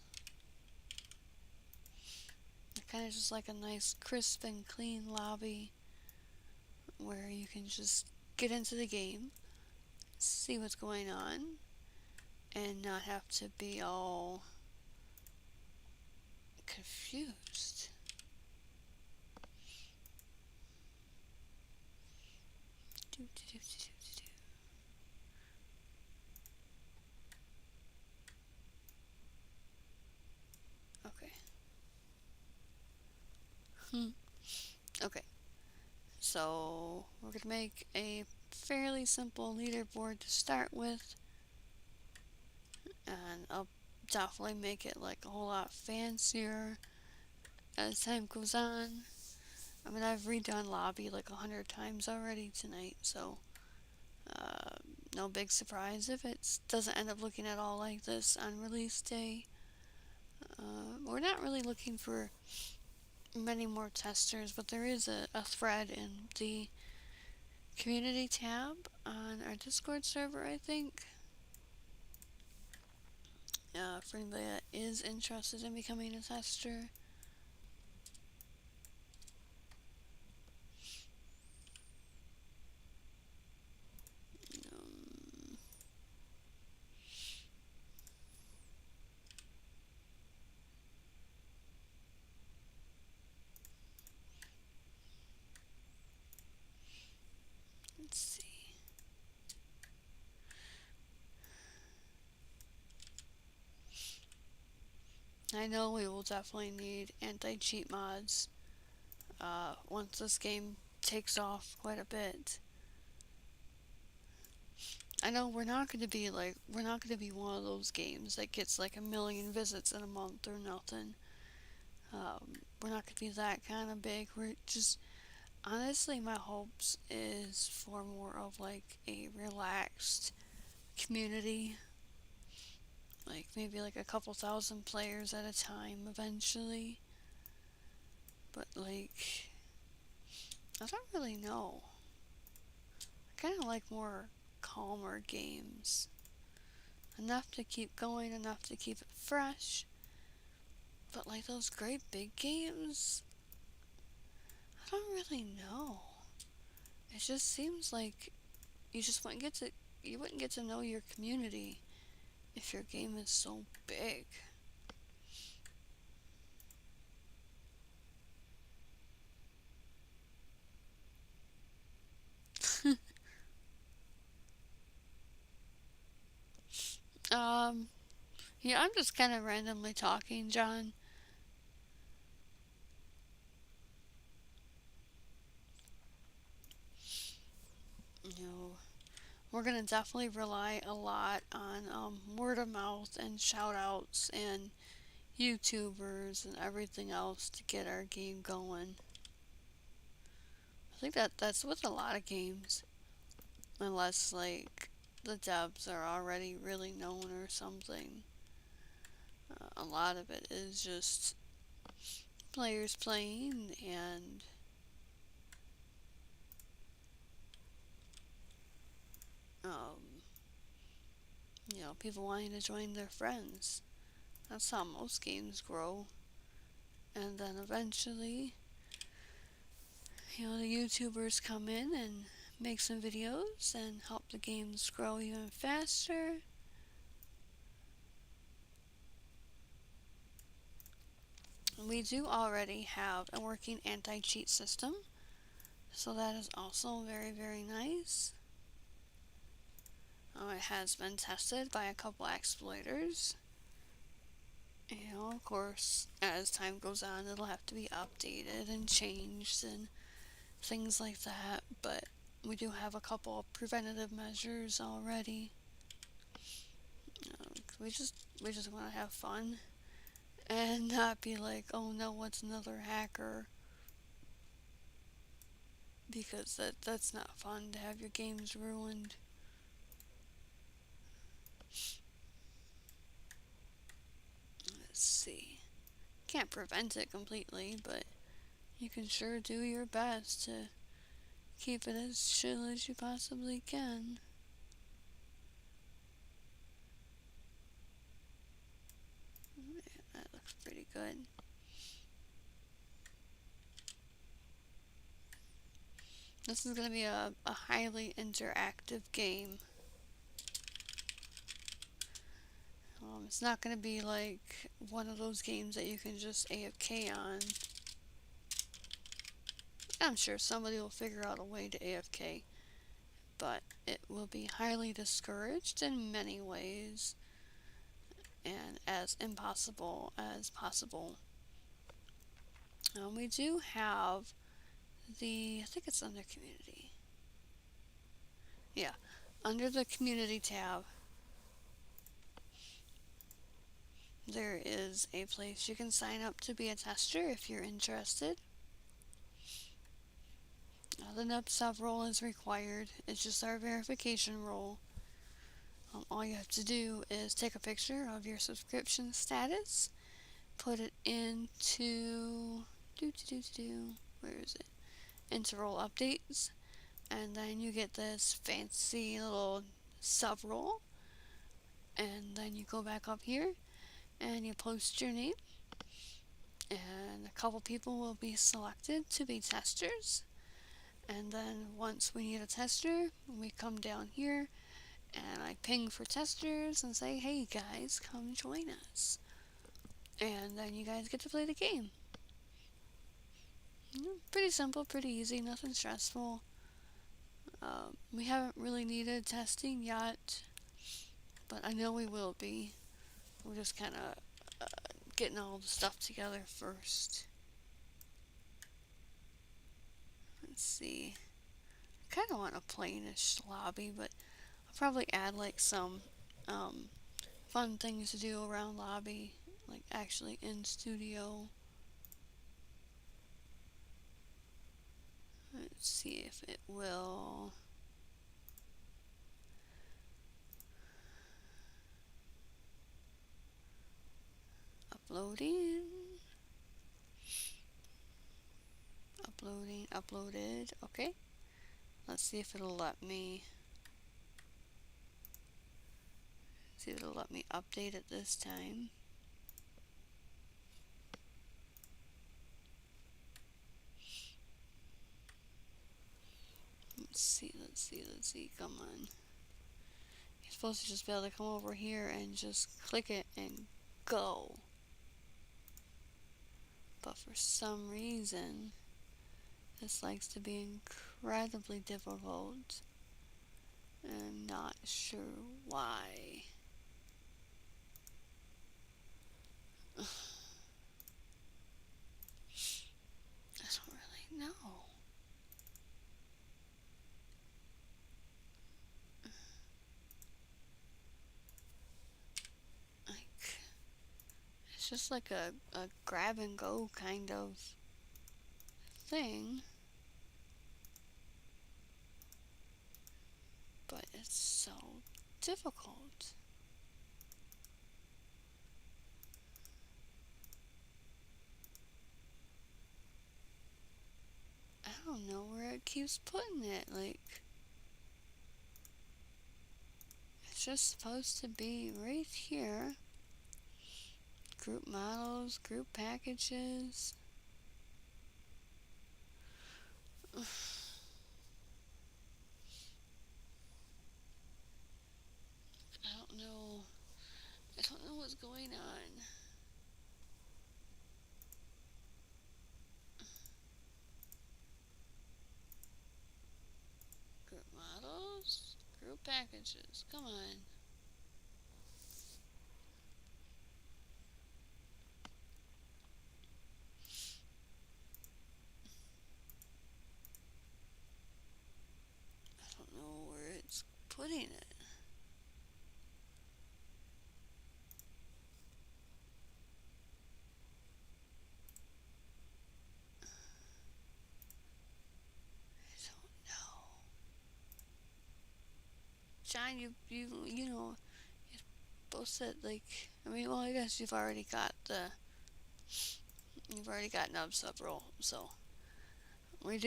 I kind of just like a nice crisp and clean lobby where you can just get into the game, see what's going on, and not have to be all confused. Okay. Okay. So we're gonna make a fairly simple leaderboard to start with, and I'll definitely make it like a whole lot fancier as time goes on. I mean, I've redone lobby like 100 times already tonight, so no big surprise if it doesn't end up looking at all like this on release day. We're not really looking for many more testers, but there is a thread in the community tab on our Discord server, I think. For anybody that is interested in becoming a tester. Um, let's see. I know we will definitely need anti-cheat mods once this game takes off quite a bit. I know we're not going to be one of those games that gets like 1,000,000 visits in a month or nothing. We're not going to be that kind of big. We're just, honestly, my hopes is for more of like a relaxed community. Like maybe like a couple thousand players at a time eventually. But like, I don't really know. I kind of like more calmer games. Enough to keep going, enough to keep it fresh. But like those great big games, I don't really know. It just seems like you just wouldn't get to know your community if your game is so big. um, yeah, I'm just kind of randomly talking, John. You know, we're gonna definitely rely a lot on word of mouth and shout outs and YouTubers and everything else to get our game going. I think that's with a lot of games. Unless, like, the devs are already really known or something. A lot of it is just players playing and um, people wanting to join their friends. That's how most games grow. And then eventually, the YouTubers come in and make some videos and help the games grow even faster. We do already have a working anti-cheat system, so that is also very, very nice. It has been tested by a couple exploiters. Of course, as time goes on, it'll have to be updated and changed and things like that, but we do have a couple of preventative measures already. We just want to have fun and not be like, oh no, what's another hacker? Because that's not fun to have your games ruined. Let's see. Can't prevent it completely, but you can sure do your best to keep it as chill as you possibly can. Yeah, that looks pretty good. This is going to be a highly interactive game. It's not going to be like one of those games that you can just AFK on. I'm sure somebody will figure out a way to AFK, but it will be highly discouraged in many ways and as impossible as possible. We do have I think it's under community. Yeah, under the community tab, there is a place you can sign up to be a tester if you're interested. The NubSub role is required. It's just our verification role. All you have to do is take a picture of your subscription status, put it into where is it? Into role updates, and then you get this fancy little sub role, and then you go back up here and you post your name, and a couple people will be selected to be testers. And then once we need a tester, we come down here and I ping for testers and say, hey guys, come join us. And then you guys get to play the game. Pretty simple, pretty easy, nothing stressful. We haven't really needed testing yet, but I know we will be. We're just kind of getting all the stuff together first. Let's see. I kind of want a plainish lobby, but I'll probably add like some fun things to do around lobby, like actually in studio. Let's see if it will. Uploading. Uploaded. Okay. Let's see if it'll let me. See if it'll let me update it this time. Let's see. Come on. You're supposed to just be able to come over here and just click it and go. But for some reason, this likes to be incredibly difficult. And I'm not sure why. I don't really know. It's just like a grab and go kind of thing. But it's so difficult. I don't know where it keeps putting it. Like, it's just supposed to be right here. Group models, group packages. I don't know. I don't know what's going on. Group models, group packages. Come on. I don't know where it's putting it. John, you know, you're supposed to, like, I mean, well, I guess you've already got nub sub role, so I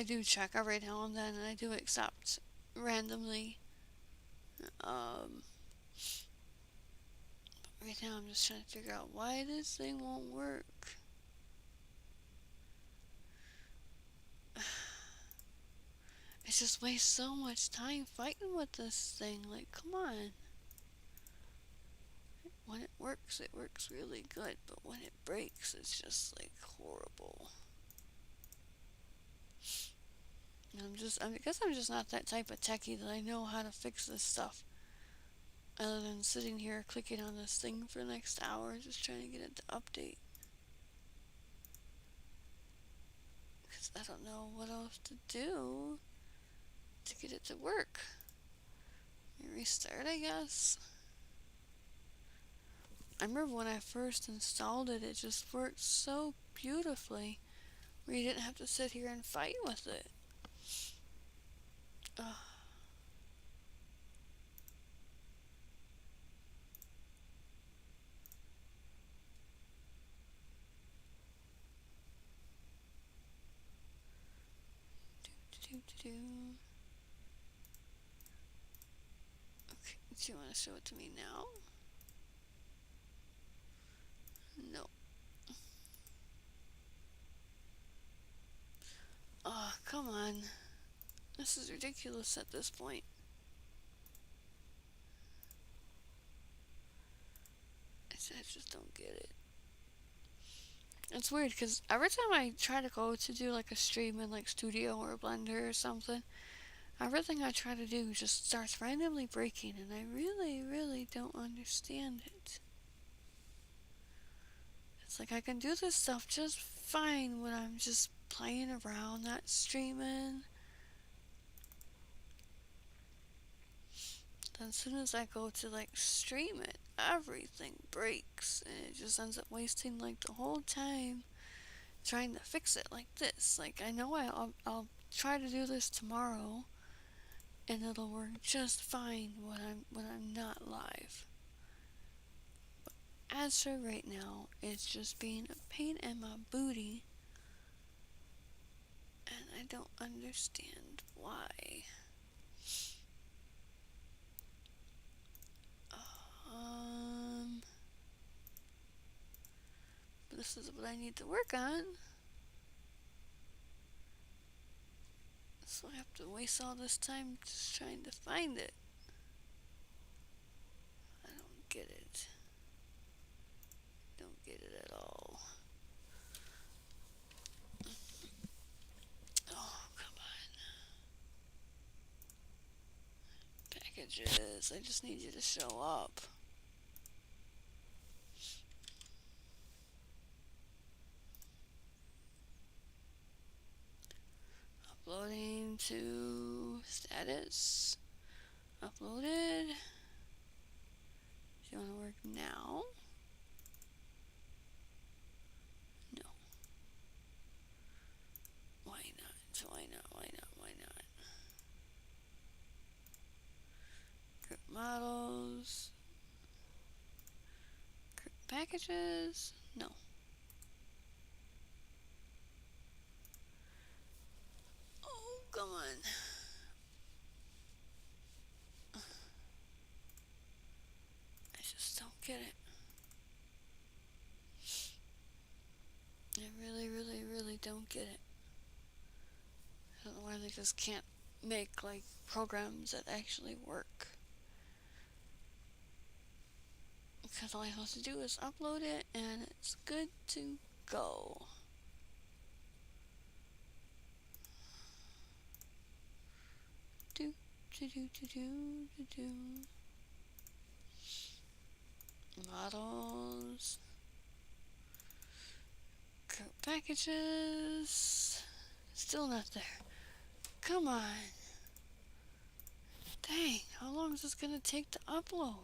do check every now and then, and I do accept randomly. Right now I'm just trying to figure out why this thing won't work. It just wastes so much time fighting with this thing. Like, come on. When it works really good, but when it breaks, it's just like horrible. I guess I'm just not that type of techie that I know how to fix this stuff. Other than sitting here clicking on this thing for the next hour, just trying to get it to update. Because I don't know what else to do to get it to work. Restart, I guess. I remember when I first installed it, it just worked so beautifully, where you didn't have to sit here and fight with it. Okay, do you want to show it to me now? No. Oh, come on. This is ridiculous at this point. I just don't get it. It's weird because every time I try to go to do like a stream in like Studio or Blender or something, everything I try to do just starts randomly breaking, and I really don't understand it. It's like I can do this stuff just fine when I'm just playing around, not streaming. Then as soon as I go to like stream it, everything breaks, and it just ends up wasting like the whole time trying to fix it like this. Like I know I'll try to do this tomorrow, and it'll work just fine when I'm not live. But as for right now, it's just being a pain in my booty, and I don't understand why. But this is what I need to work on. So I have to waste all this time just trying to find it. I don't get it. Don't get it at all. Oh, come on. Packages. I just need you to show up. Uploading to status. Uploaded. Do you want to work now? No. Why not? Why not? Why not? Why not? Group models. Group packages. No. Oh, come on. I just don't get it. I really don't get it. I don't know why they just can't make like programs that actually work. Because all I have to do is upload it and it's good to go. Models. Packages. Still not there. Come on. Dang, how long is this gonna take to upload?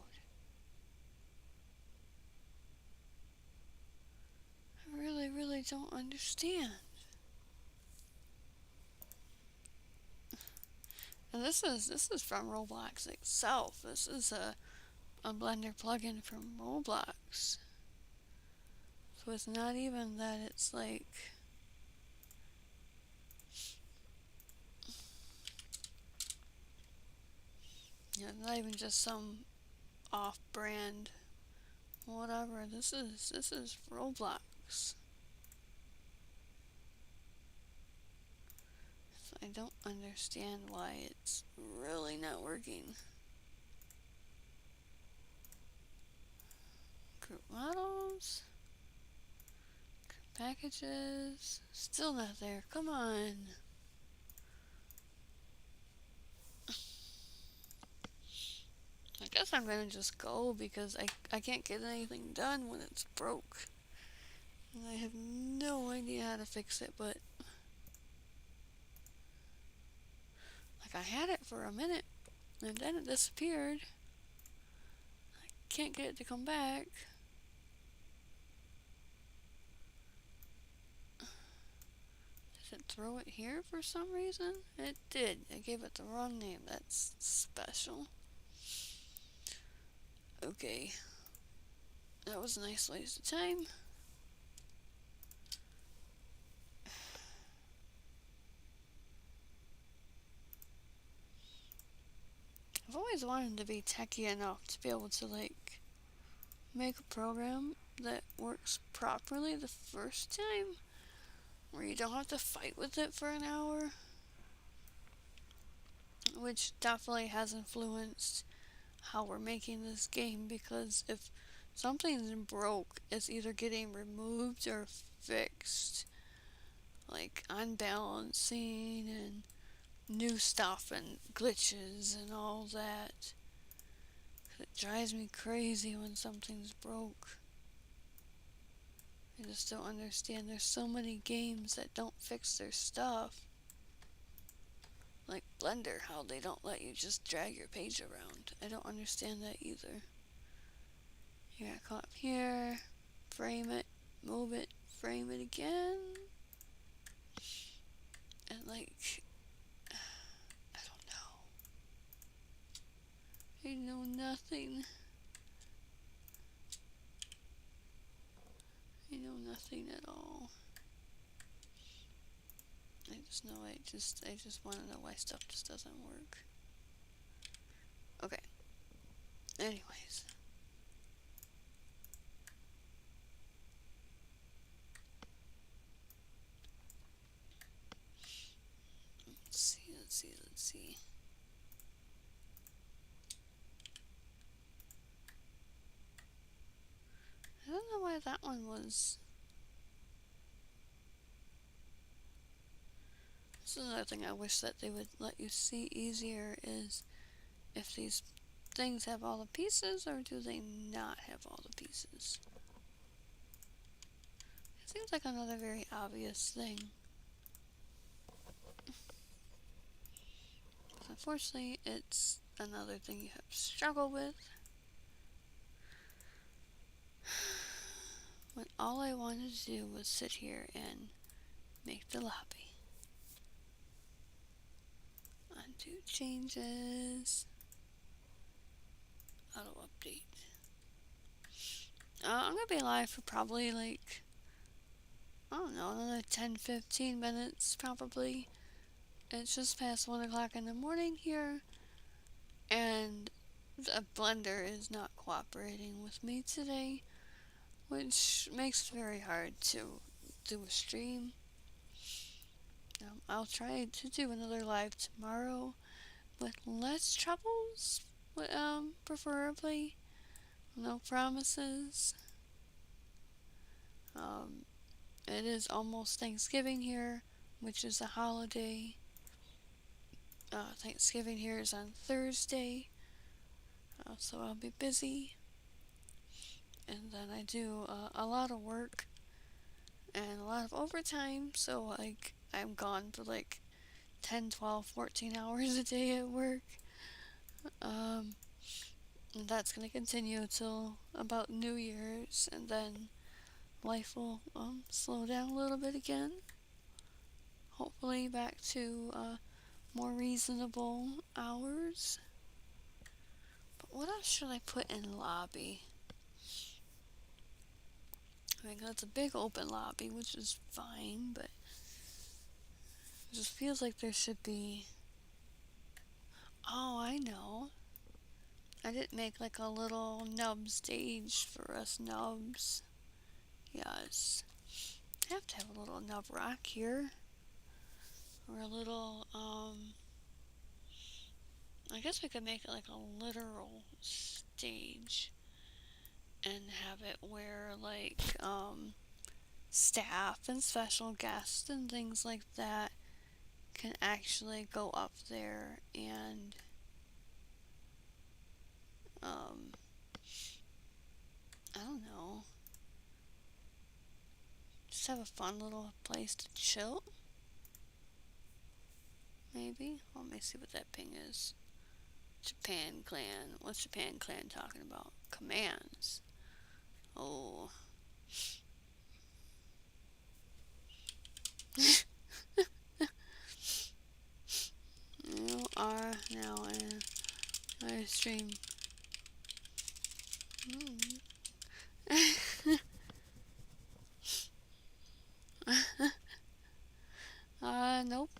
I really don't understand. And this is from Roblox itself. This is a Blender plugin from Roblox. So it's not even that it's like not even just some off-brand whatever. This is Roblox. So I don't understand why it's really not working. Group models. Group packages. Still not there. Come on. I guess I'm gonna just go because I can't get anything done when it's broke. And I have no idea how to fix it, but like I had it for a minute and then it disappeared. I can't get it to come back. Did it throw it here for some reason? It did. I gave it the wrong name. That's special. Okay. That was a nice waste of time. always wanted to be techie enough to be able to like make a program that works properly the first time, where you don't have to fight with it for an hour, which definitely has influenced how we're making this game, because if something's broke, it's either getting removed or fixed, like unbalancing and new stuff and glitches and all that. It drives me crazy when something's broke. I just don't understand. There's so many games that don't fix their stuff. Like Blender, how they don't let you just drag your page around. I don't understand that either. Here, I come up here, frame it, move it, frame it again. And like, I don't know. I know nothing. I know nothing at all. I just know I just want to know why stuff just doesn't work. Okay. Anyways. Let's see. I don't know why that one was. This is another thing I wish that they would let you see easier, is if these things have all the pieces or do they not have all the pieces. It seems like another very obvious thing. Unfortunately, it's another thing you have to struggle with. When all I wanted to do was sit here and make the lobby. Undo changes. Auto update. I'm gonna be live for probably like, I don't know, another 10-15 minutes probably. It's just past 1 o'clock in the morning here, and the Blender is not cooperating with me today, which makes it very hard to do a stream. I'll try to do another live tomorrow with less troubles, preferably. No promises. It is almost Thanksgiving here, which is a holiday. Thanksgiving here is on Thursday, so I'll be busy. And then I do a lot of work and a lot of overtime, so like I'm gone for like 10, 12, 14 hours a day at work. And that's going to continue till about New Year's, and then life will slow down a little bit again. Hopefully back to more reasonable hours. But what else should I put in lobby? I mean, it's a big open lobby, which is fine, but it just feels like there should be... Oh, I know. I didn't make like a little nub stage for us nubs. Yes. I have to have a little nub rock here. Or a little, I guess we could make it like a literal stage. And have it where like, staff and special guests and things like that can actually go up there and I don't know, just have a fun little place to chill. Maybe. Well, let me see what that ping is. Japan clan. What's Japan clan talking about? Commands. Oh. You are now in my stream. Nope.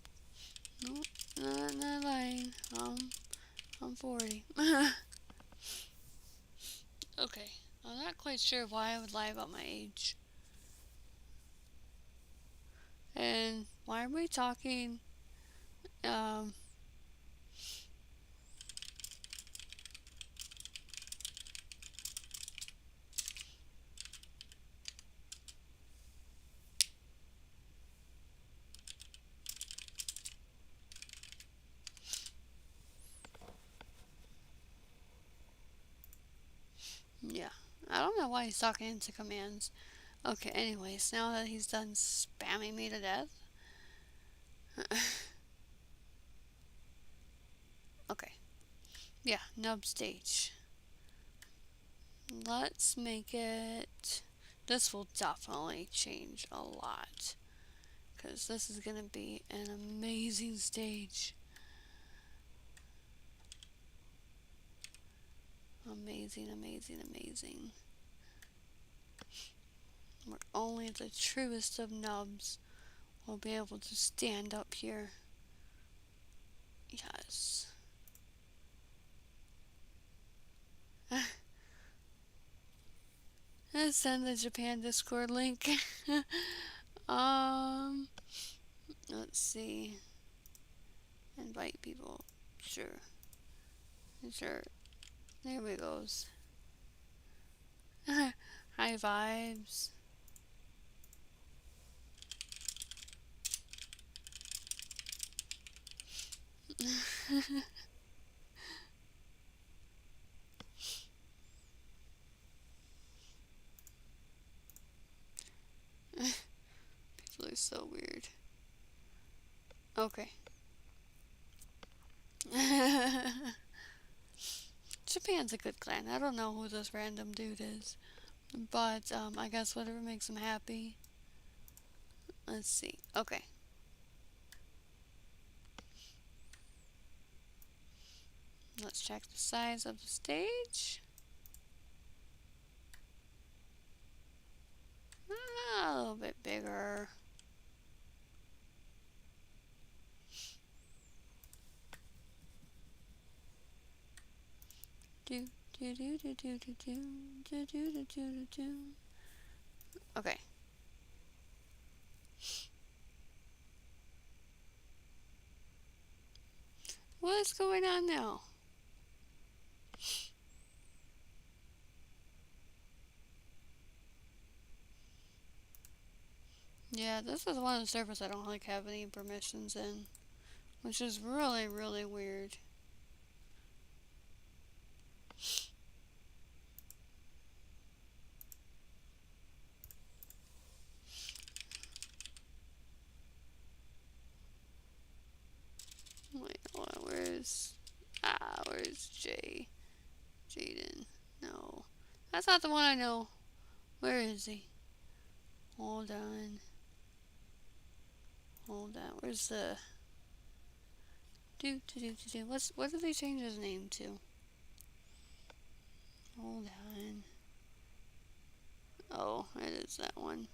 Nope. Not lying. I'm 140. Okay, I'm not quite sure why I would lie about my age. And why are we talking, um, yeah. I don't know why he's talking into commands. Okay, anyways, now that he's done spamming me to death. Okay. Yeah, nub stage. Let's make it... This will definitely change a lot. Because this is going to be an amazing stage. Amazing, amazing, amazing. Where only the truest of nubs will be able to stand up here. Yes. Let's send the Japan Discord link. Let's see. Invite people. Sure. Sure. There we goes. High vibes. People are so weird. Okay. Japan's a good clan. I don't know who this random dude is. But, I guess whatever makes him happy. Let's see. Okay. Let's check the size of the stage. A little bit bigger. Do do do do do do do do do do do do. Okay. What's going on now? Yeah, this is one of the servers I don't like have any permissions in, which is really, really weird. Wait, hold on, where's Jaden? No, that's not the one I know. Where is he? Hold on. Where's the do? What did they change his name to? Hold on. Oh, it is that one.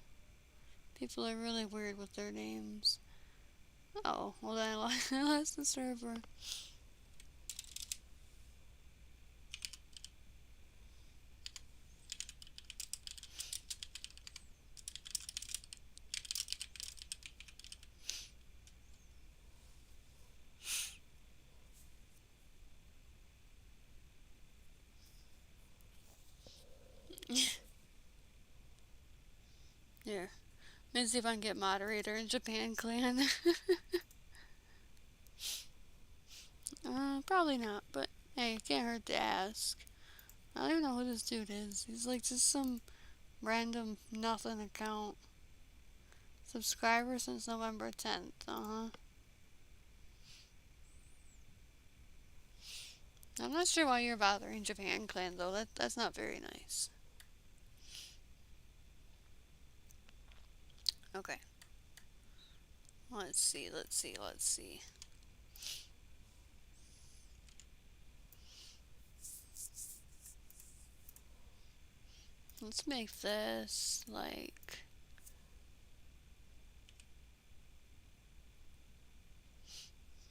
People are really weird with their names. Oh, well then I lost the server. Here. Let me see if I can get moderator in Japan clan. Probably not, but hey, it can't hurt to ask. I don't even know who this dude is. He's like just some random nothing account. Subscriber since November 10th. I'm not sure why you're bothering Japan clan though. That's not very nice. Okay. Let's see. Let's make this like...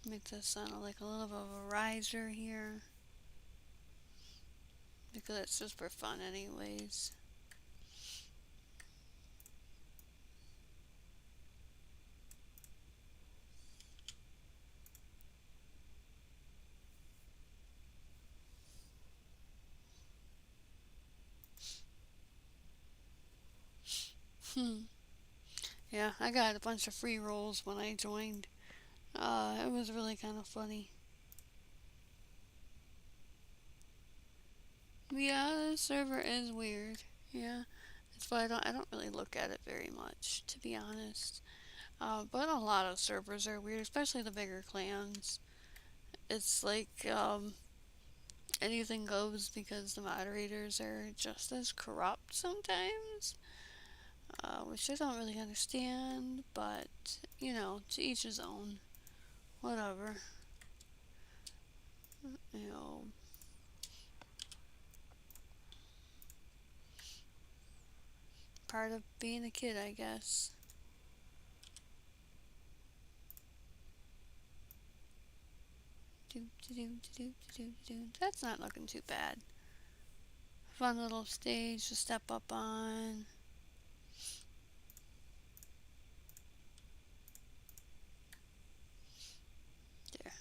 Make this sound like a little bit of a riser here. because it's just for fun anyways. Yeah, I got a bunch of free rolls when I joined. It was really kind of funny. Yeah, the server is weird. Yeah, that's why I don't really look at it very much, to be honest. But a lot of servers are weird, especially the bigger clans. It's like anything goes because the moderators are just as corrupt sometimes, which I don't really understand. But you know, to each his own. Whatever. You know, part of being a kid, I guess. That's not looking too bad. Fun little stage to step up on. There.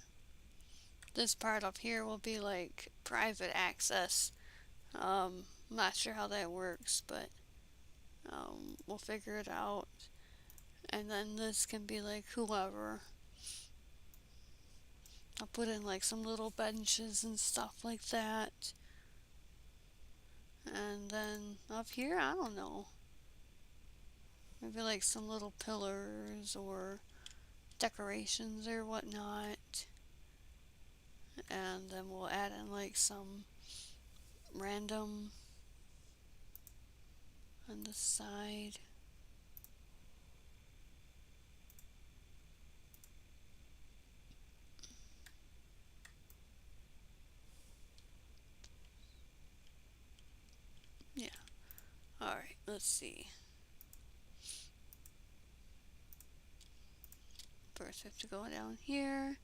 This part up here will be like private access. I'm not sure how that works, but we'll figure it out. And then this can be like whoever. I'll put in like some little benches and stuff like that. And then up here, I don't know. Maybe like some little pillars or decorations or whatnot. And then we'll add in like some random on the side. Yeah. Alright, let's see. First we have to go down here,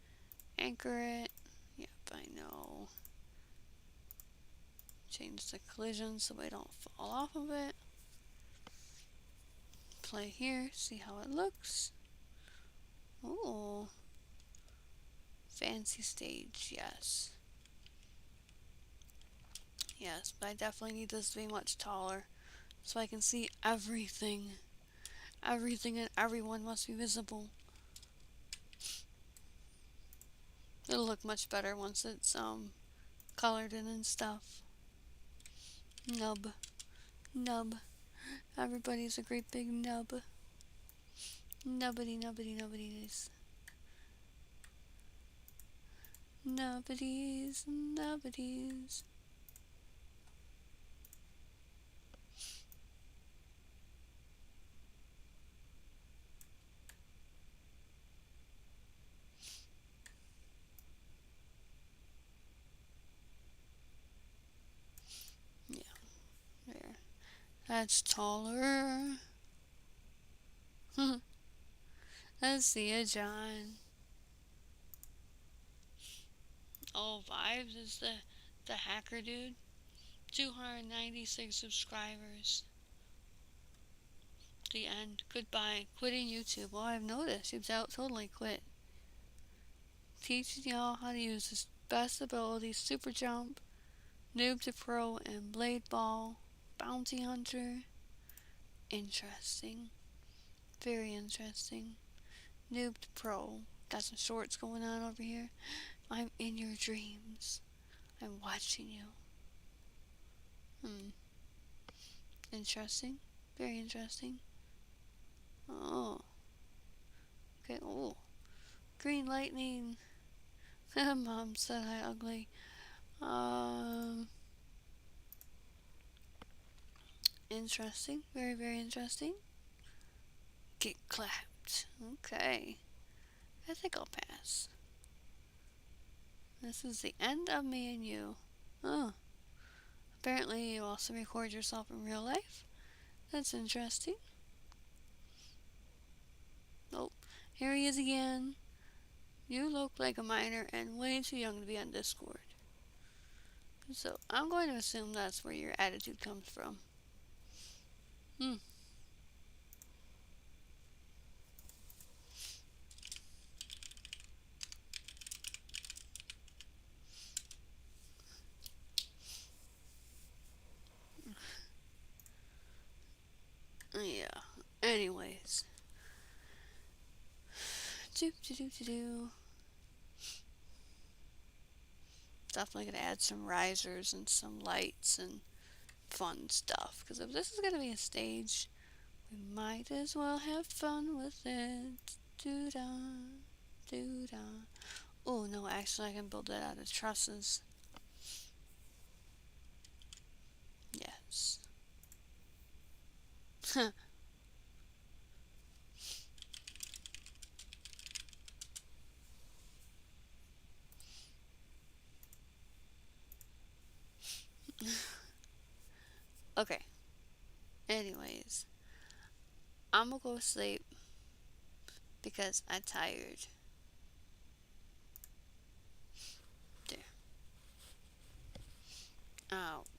anchor it. Yep, I know. Change the collision so we don't fall off of it. Play here, see how it looks. Ooh. Fancy stage, yes. Yes, but I definitely need this to be much taller so I can see everything. Everything and everyone must be visible. It'll look much better once it's colored in and stuff. Nub. Nub. Everybody's a great big nub. Nubbity nubbity nubbities. Nubbities nubbities. Yeah, there. That's taller. Let's see it, John. Oh, Vibes is the hacker dude. 296 subscribers. The end. Goodbye. Quitting YouTube. Well, I've noticed. You've totally quit. Teaching y'all how to use his best abilities, super jump, noob to pro, and blade ball, bounty hunter. Interesting. Very interesting. Noob to pro. Got some shorts going on over here. I'm in your dreams. I'm watching you. Interesting. Very interesting. Oh. Okay. Oh. Green lightning. Mom said I ugly. Interesting. Very, very interesting. Get clapped. Okay. I think I'll pass. This is the end of me and you. Oh. Apparently you also record yourself in real life. That's interesting. Oh, here he is again. You look like a minor and way too young to be on Discord. So I'm going to assume that's where your attitude comes from. Hmm. Yeah. Anyways. Do do do do do. Definitely gonna add some risers and some lights and fun stuff. Because if this is gonna be a stage, we might as well have fun with it. Do da, do da. Oh no, actually I can build that out of trusses. Yes. Okay. Anyways, I'm gonna go sleep because I'm tired. There.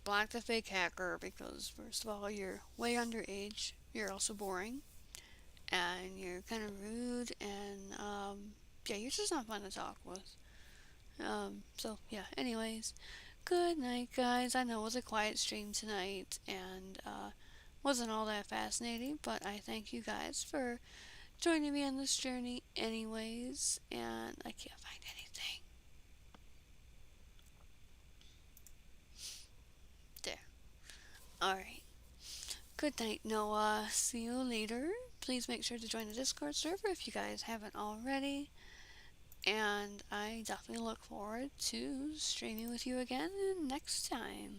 Block the fake hacker because first of all, you're way underage. You're also boring, and you're kind of rude, and yeah, you're just not fun to talk with. So yeah. Anyways, good night, guys. I know it was a quiet stream tonight, and wasn't all that fascinating, but I thank you guys for joining me on this journey, anyways. And I can't find anything. There. All right. Good night, Noah. See you later. Please make sure to join the Discord server if you guys haven't already. And I definitely look forward to streaming with you again next time.